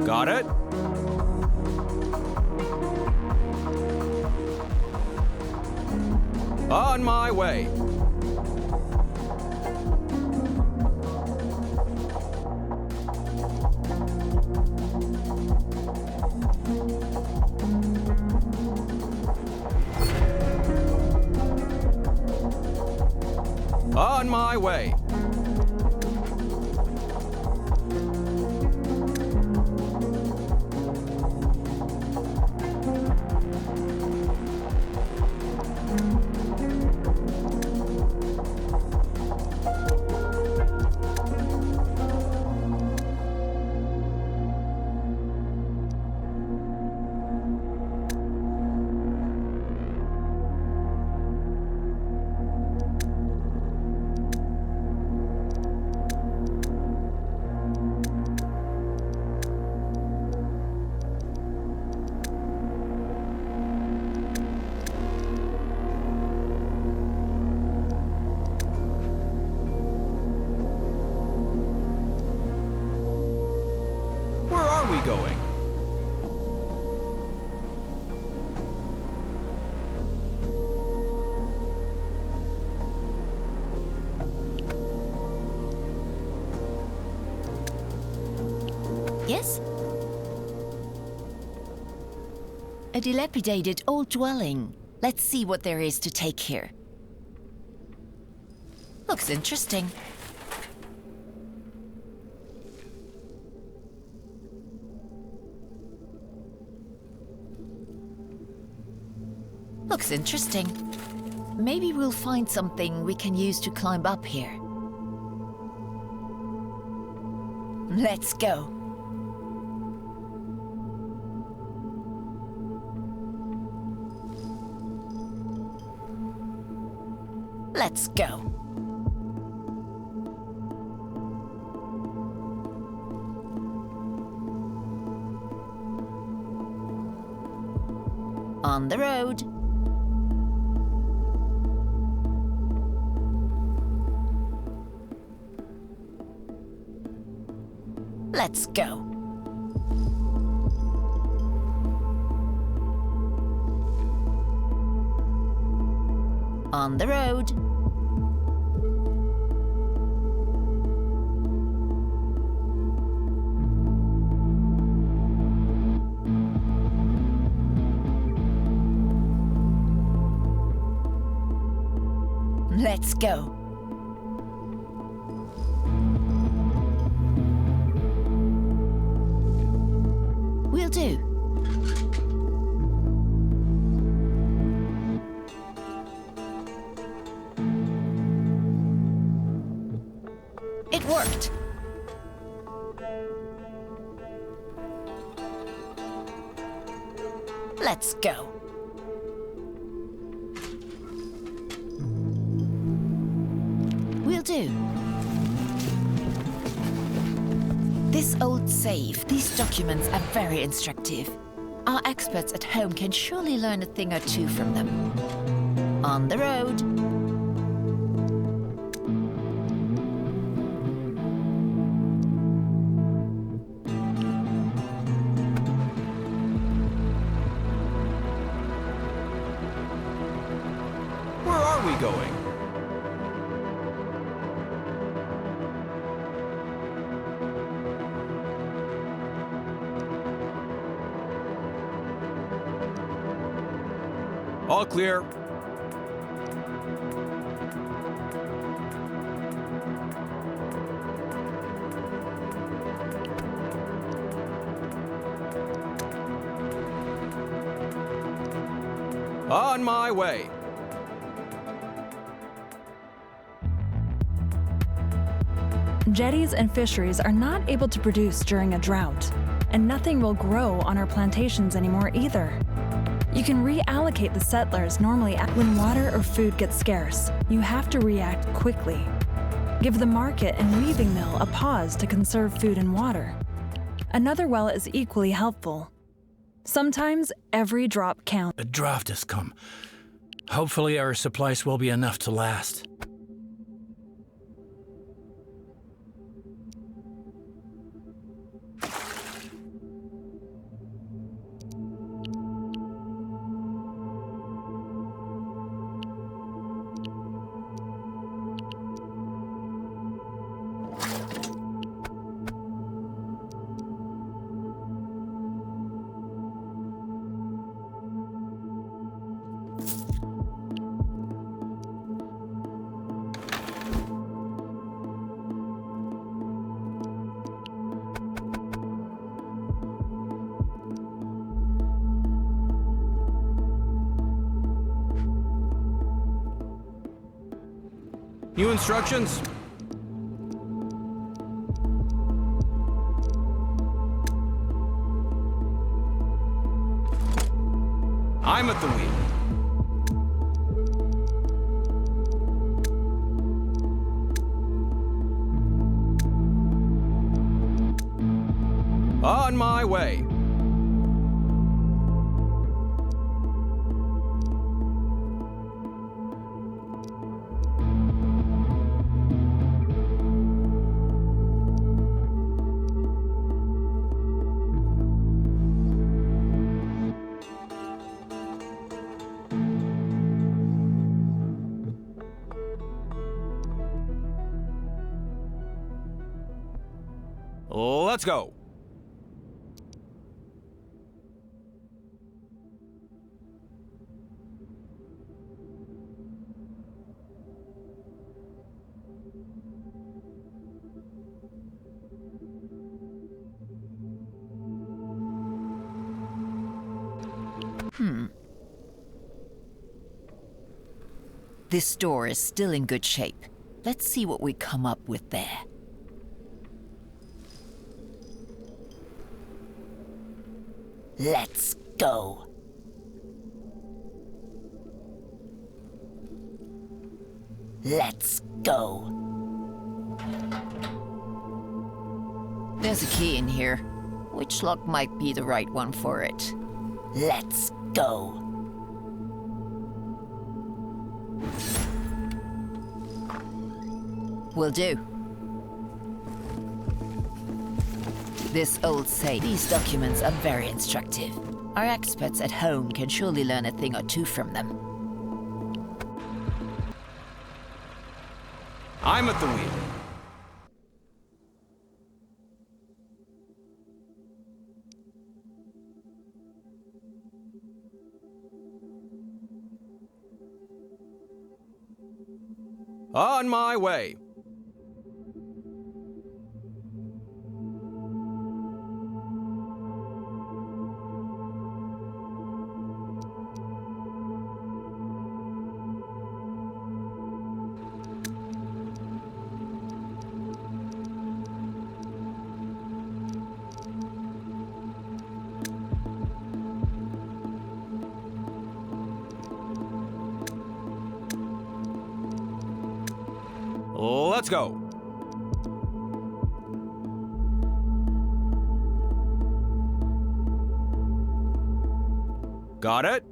Got it? On my way. On my way. Where are we going? Yes? A dilapidated old dwelling. Let's see what there is to take here. Looks interesting. Looks interesting. Maybe we'll find something we can use to climb up here. Let's go. Let's go. On the road. Let's go. On the road. Let's go. Will do. It worked. Let's go. Will do. This old safe, these documents are very instructive. Our experts at home can surely learn a thing or two from them. On the road. Where are we going? All clear. On my way. Jetties and fisheries are not able to produce during a drought, and nothing will grow on our plantations anymore either. You can reallocate the settlers normally when water or food gets scarce. You have to react quickly. Give the market and weaving mill a pause to conserve food and water. Another well is equally helpful. Sometimes every drop counts. A draft has come. Hopefully our supplies will be enough to last. New instructions? I'm at the wheel. On my way. Let's go. This store is still in good shape. Let's see what we come up with there. Let's go. Let's go. There's a key in here. Which lock might be the right one for it? Let's go. Will do. This old safe, these documents are very instructive. Our experts at home can surely learn a thing or two from them. I'm at the wheel. On my way. Let's go. Got it?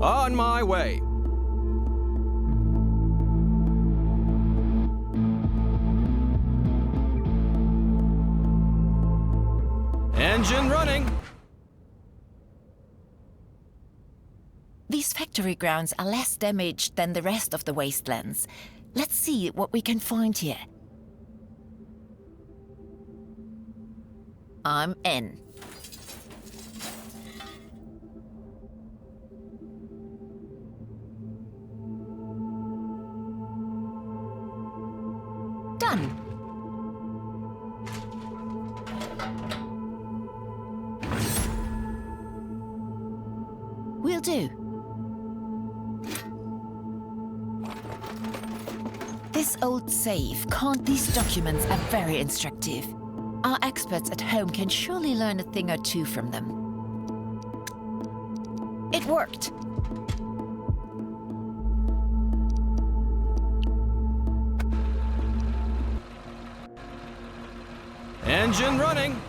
On my way. Engine running. These factory grounds are less damaged than the rest of the wastelands. Let's see what we can find here. I'm in. Done. Will do. This old safe. These documents are very instructive. Our experts at home can surely learn a thing or two from them. It worked. Engine running.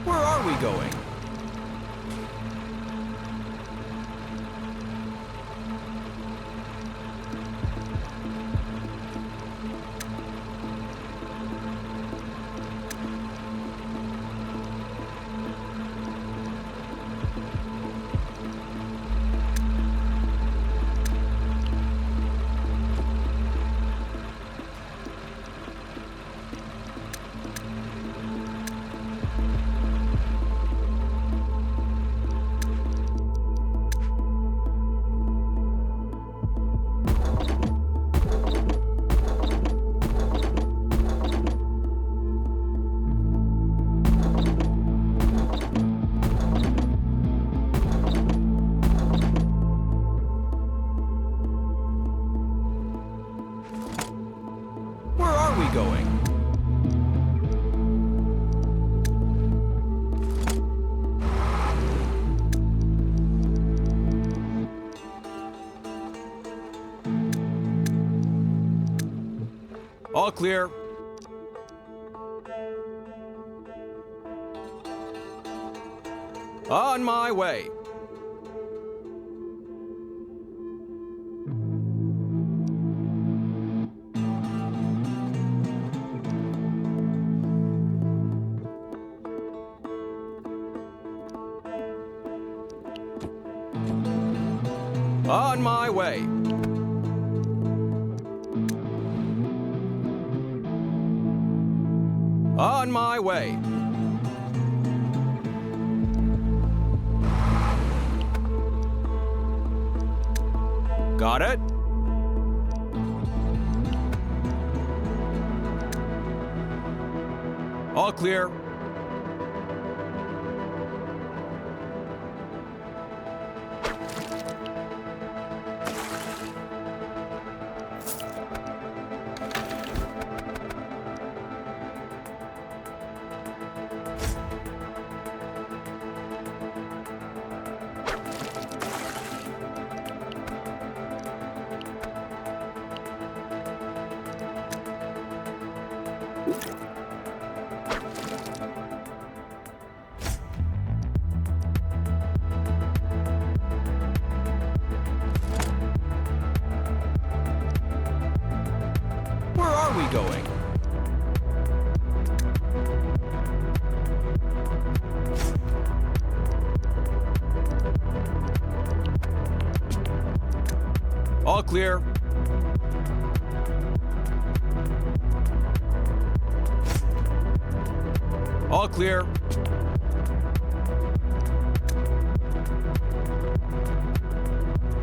Where are we going? Going? All clear. On my way. On my way. On my way. Got it? All clear. Where are we going? All clear. All clear.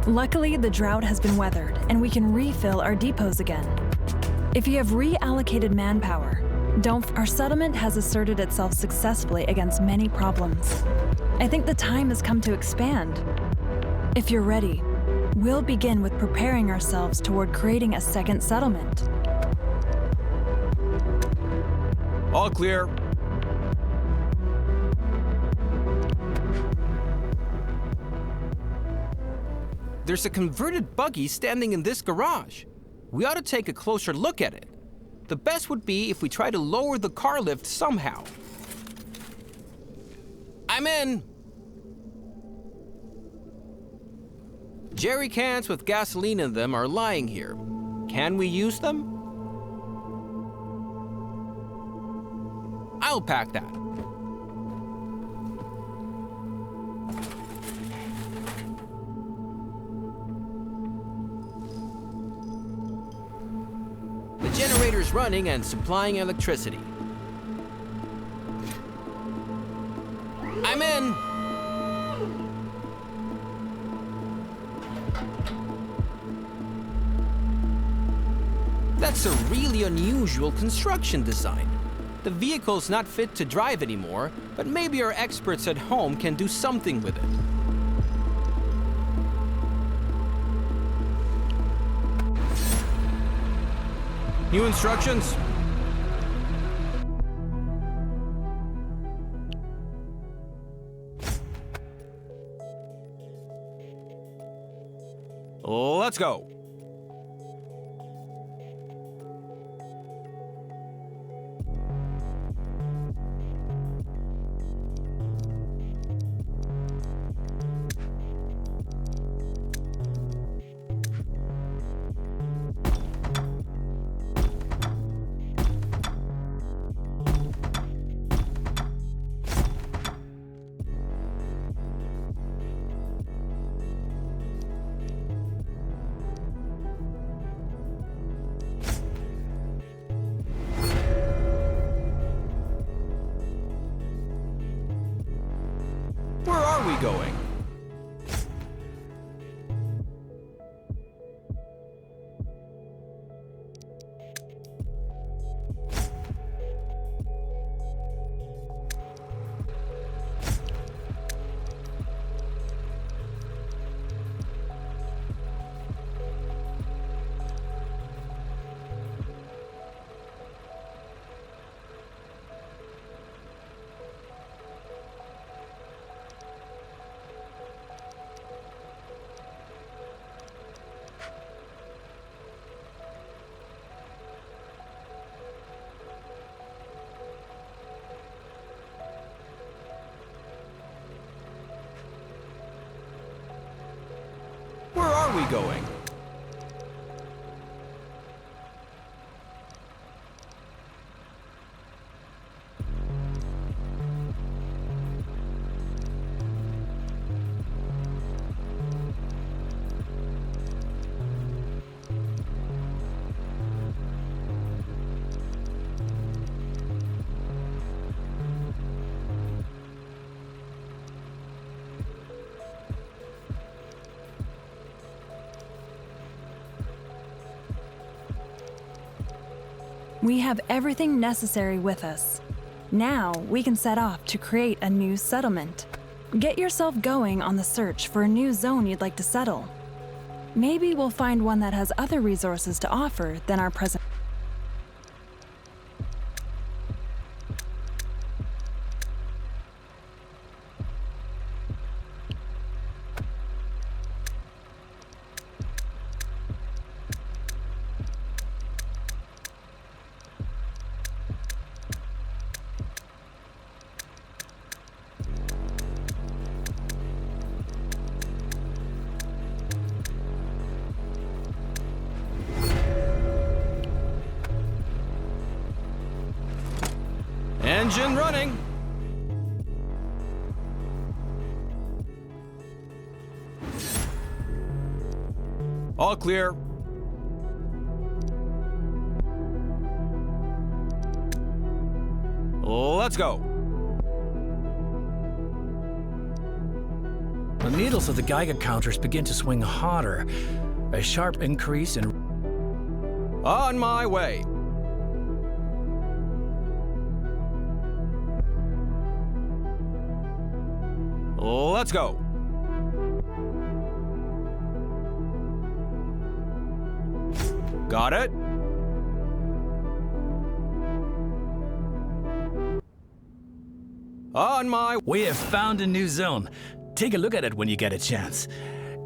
Luckily, the drought has been weathered, and we can refill our depots again. If you have reallocated manpower, our settlement has asserted itself successfully against many problems. I think the time has come to expand. If you're ready, we'll begin with preparing ourselves toward creating a second settlement. All clear. There's a converted buggy standing in this garage. We ought to take a closer look at it. The best would be if we try to lower the car lift somehow. I'm in! Jerry cans with gasoline in them are lying here. Can we use them? I'll pack that. The generator's running and supplying electricity. I'm in! That's a really unusual construction design. The vehicle's not fit to drive anymore, but maybe our experts at home can do something with it. New instructions? Let's go. Where are we going? Where are we going? We have everything necessary with us. Now we can set off to create a new settlement. Get yourself going on the search for a new zone you'd like to settle. Maybe we'll find one that has other resources to offer than our present. Engine running. All clear. Let's go. The needles of the Geiger counters begin to swing harder. A sharp increase in... On my way. Let's go. Got it? On my... We have found a new zone. Take a look at it when you get a chance.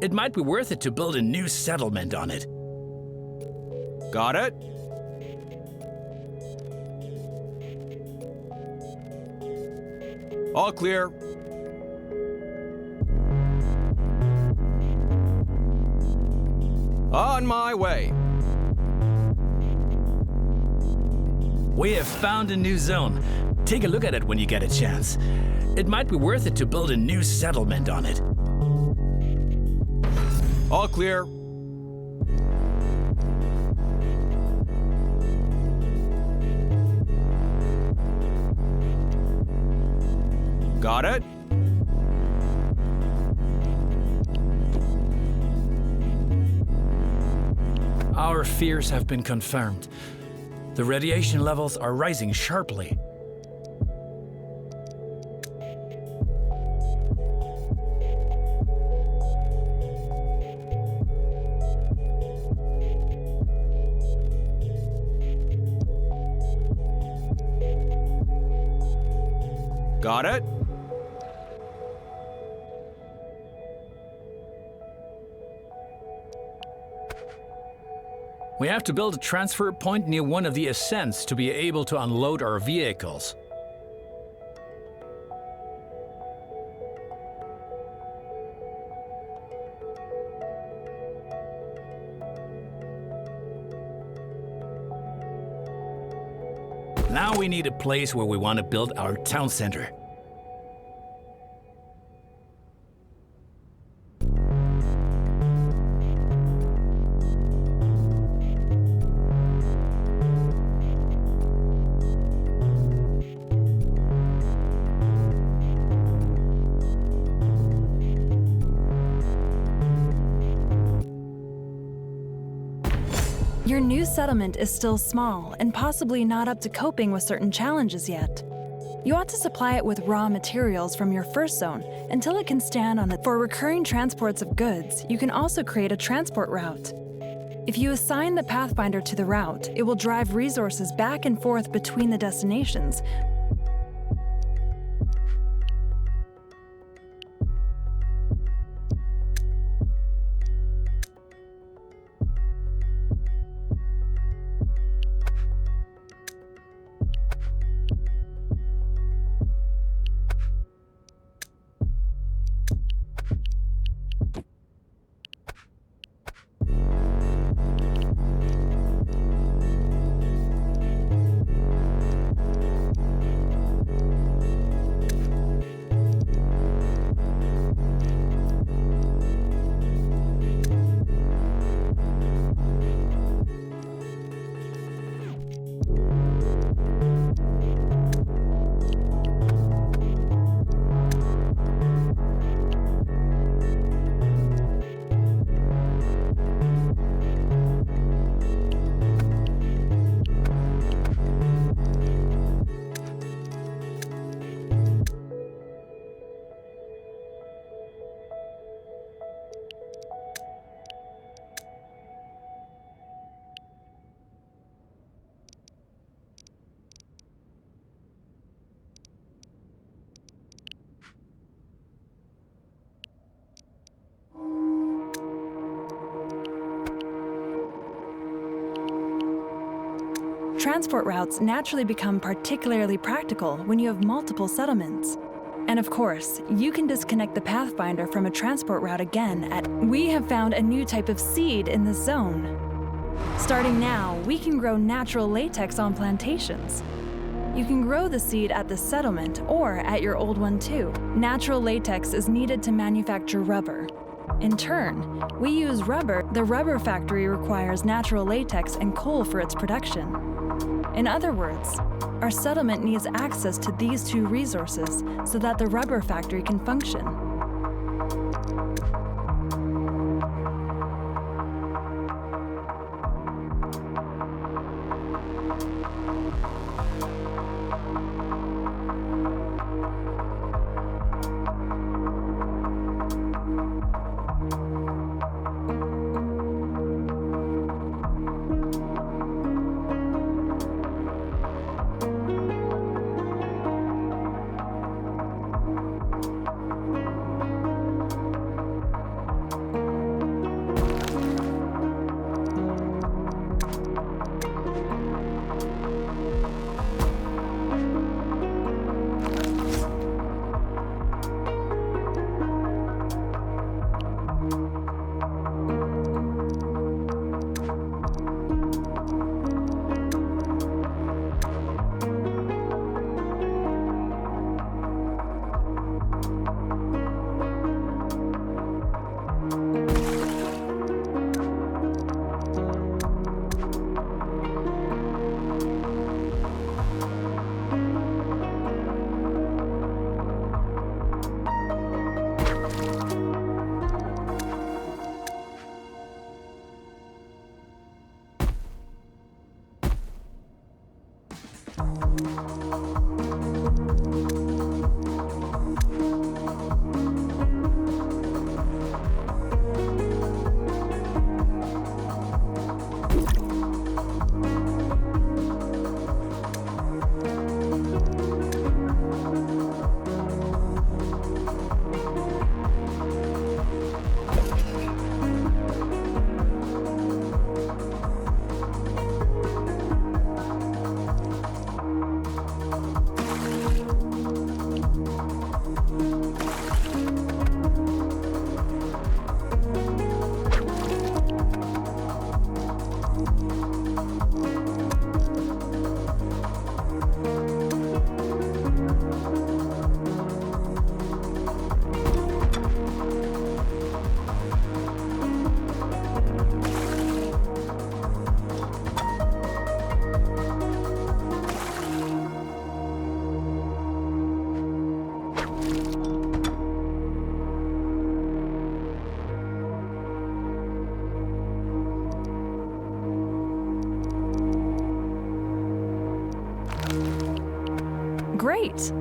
It might be worth it to build a new settlement on it. Got it? All clear. On my way. We have found a new zone. Take a look at it when you get a chance. It might be worth it to build a new settlement on it. All clear. Got it? Our fears have been confirmed. The radiation levels are rising sharply. Got it? We have to build a transfer point near one of the ascents to be able to unload our vehicles. Now we need a place where we want to build our town center. Your new settlement is still small and possibly not up to coping with certain challenges yet. You ought to supply it with raw materials from your first zone until it can stand on it. For recurring transports of goods, you can also create a transport route. If you assign the Pathfinder to the route, it will drive resources back and forth between the destinations. Transport routes naturally become particularly practical when you have multiple settlements. And of course, you can disconnect the Pathfinder from a transport route again at... We have found a new type of seed in this zone. Starting now, we can grow natural latex on plantations. You can grow the seed at the settlement or at your old one too. Natural latex is needed to manufacture rubber. In turn, we use rubber. The rubber factory requires natural latex and coal for its production. In other words, our settlement needs access to these two resources so that the rubber factory can function. Great!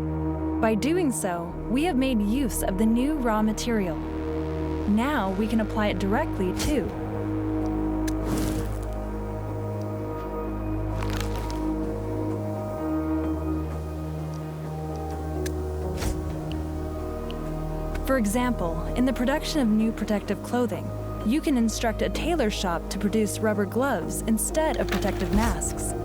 By doing so, we have made use of the new raw material. Now we can apply it directly too. For example, in the production of new protective clothing, you can instruct a tailor shop to produce rubber gloves instead of protective masks.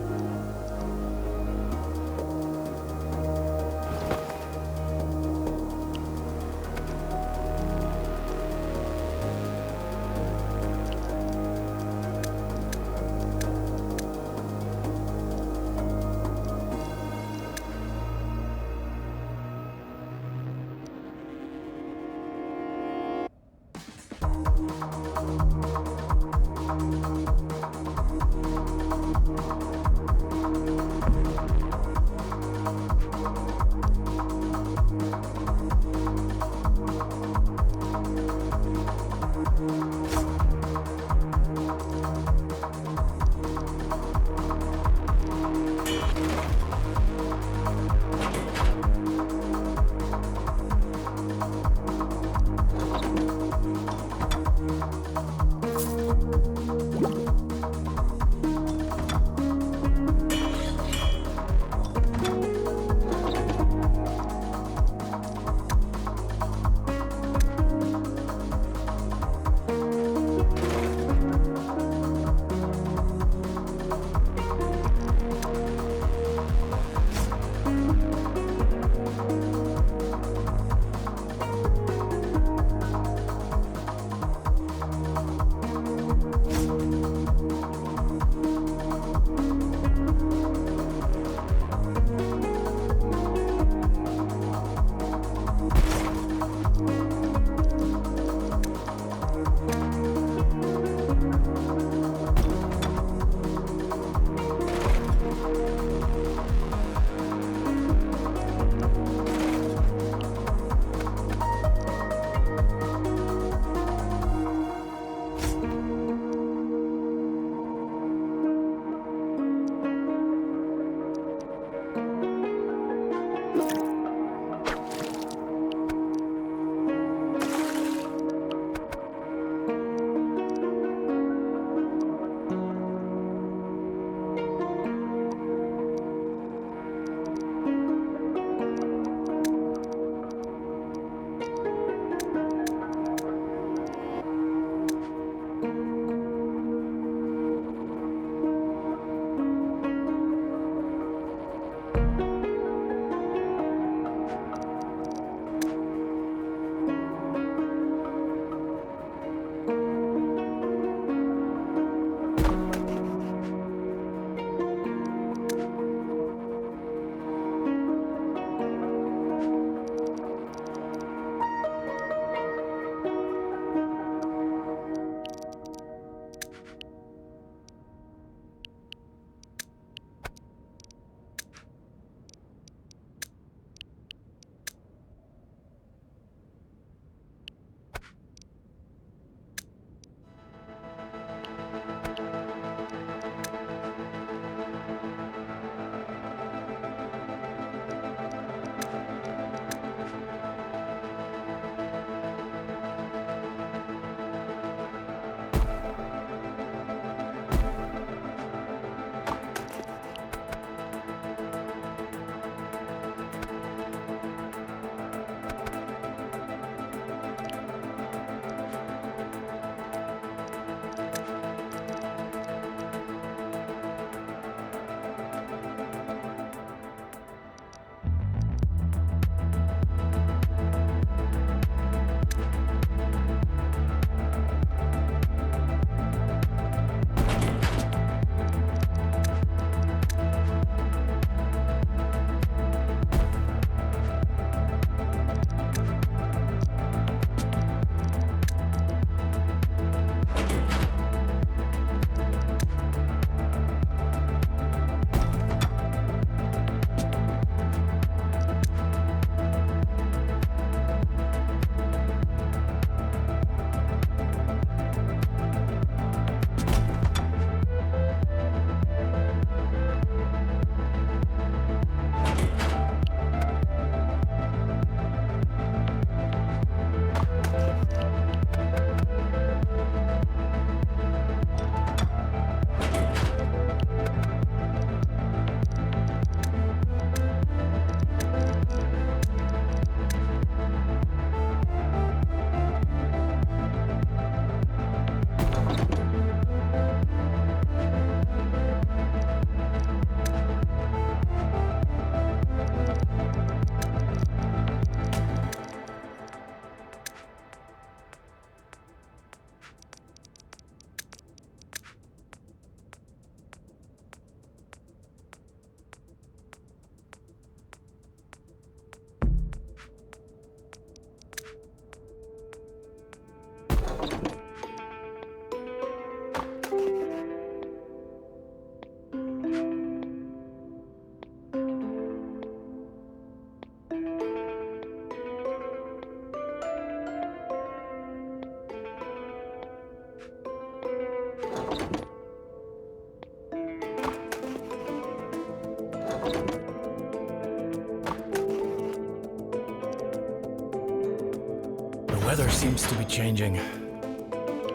weather seems to be changing.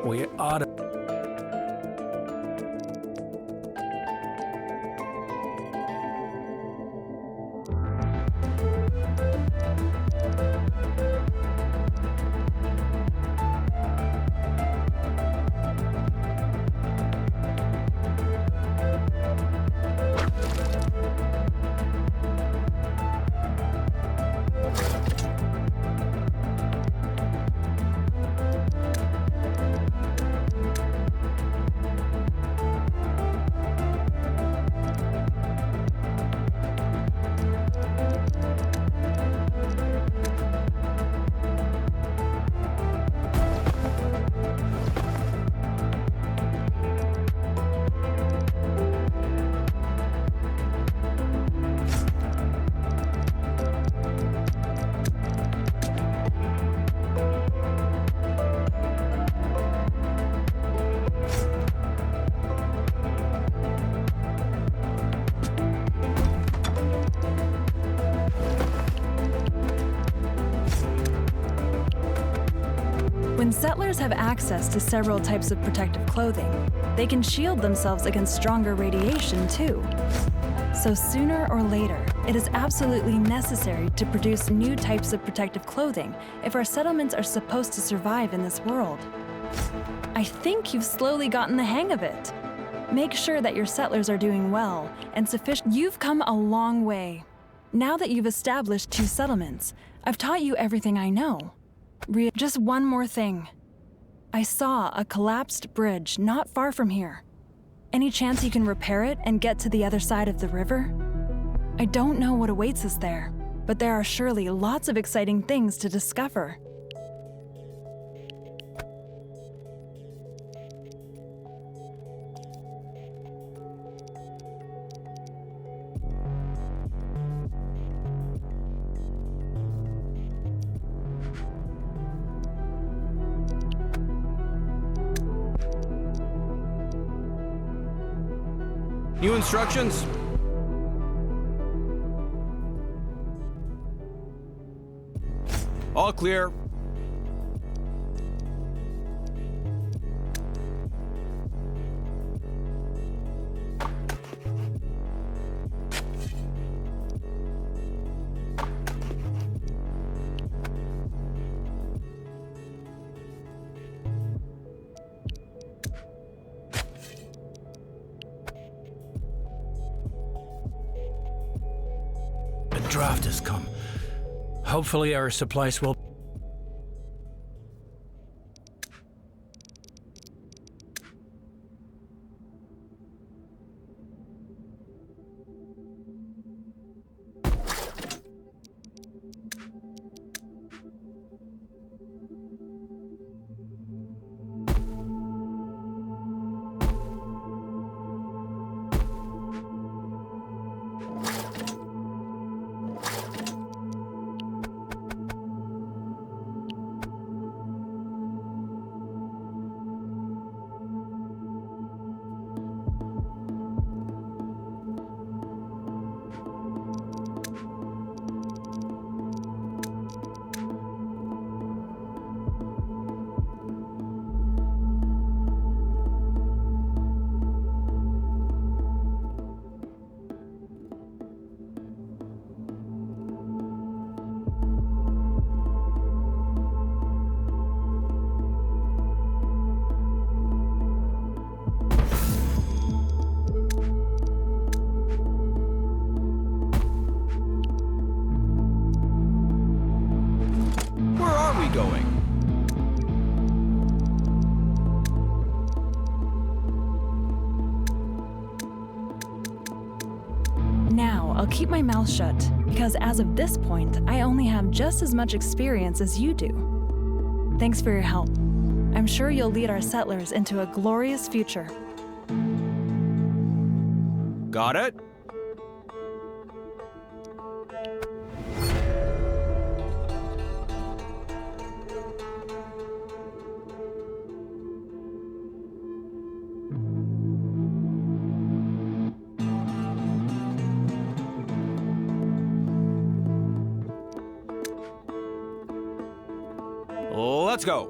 We ought to... When settlers have access to several types of protective clothing, they can shield themselves against stronger radiation too. So sooner or later, it is absolutely necessary to produce new types of protective clothing if our settlements are supposed to survive in this world. I think you've slowly gotten the hang of it. Make sure that your settlers are doing well and sufficient. You've come a long way. Now that you've established 2 settlements, I've taught you everything I know. Just one more thing. I saw a collapsed bridge not far from here. Any chance you can repair it and get to the other side of the river? I don't know what awaits us there, but there are surely lots of exciting things to discover. New instructions? All clear. The draft has come. Hopefully our supplies will... Going. Now, I'll keep my mouth shut, because as of this point, I only have just as much experience as you do. Thanks for your help. I'm sure you'll lead our settlers into a glorious future. Got it? Let's go.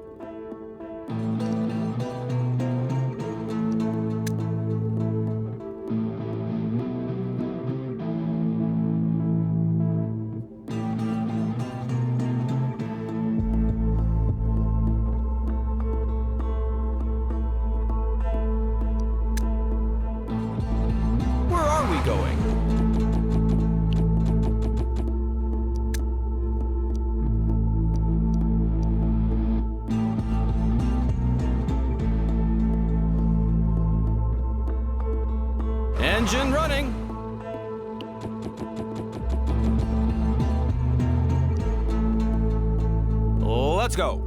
Where are we going? Engine running. Let's go.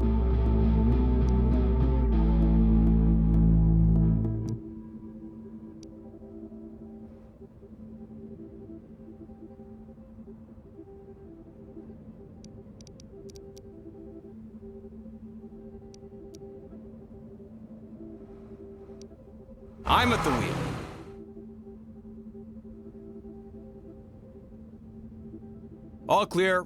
I'm at the wheel. All clear.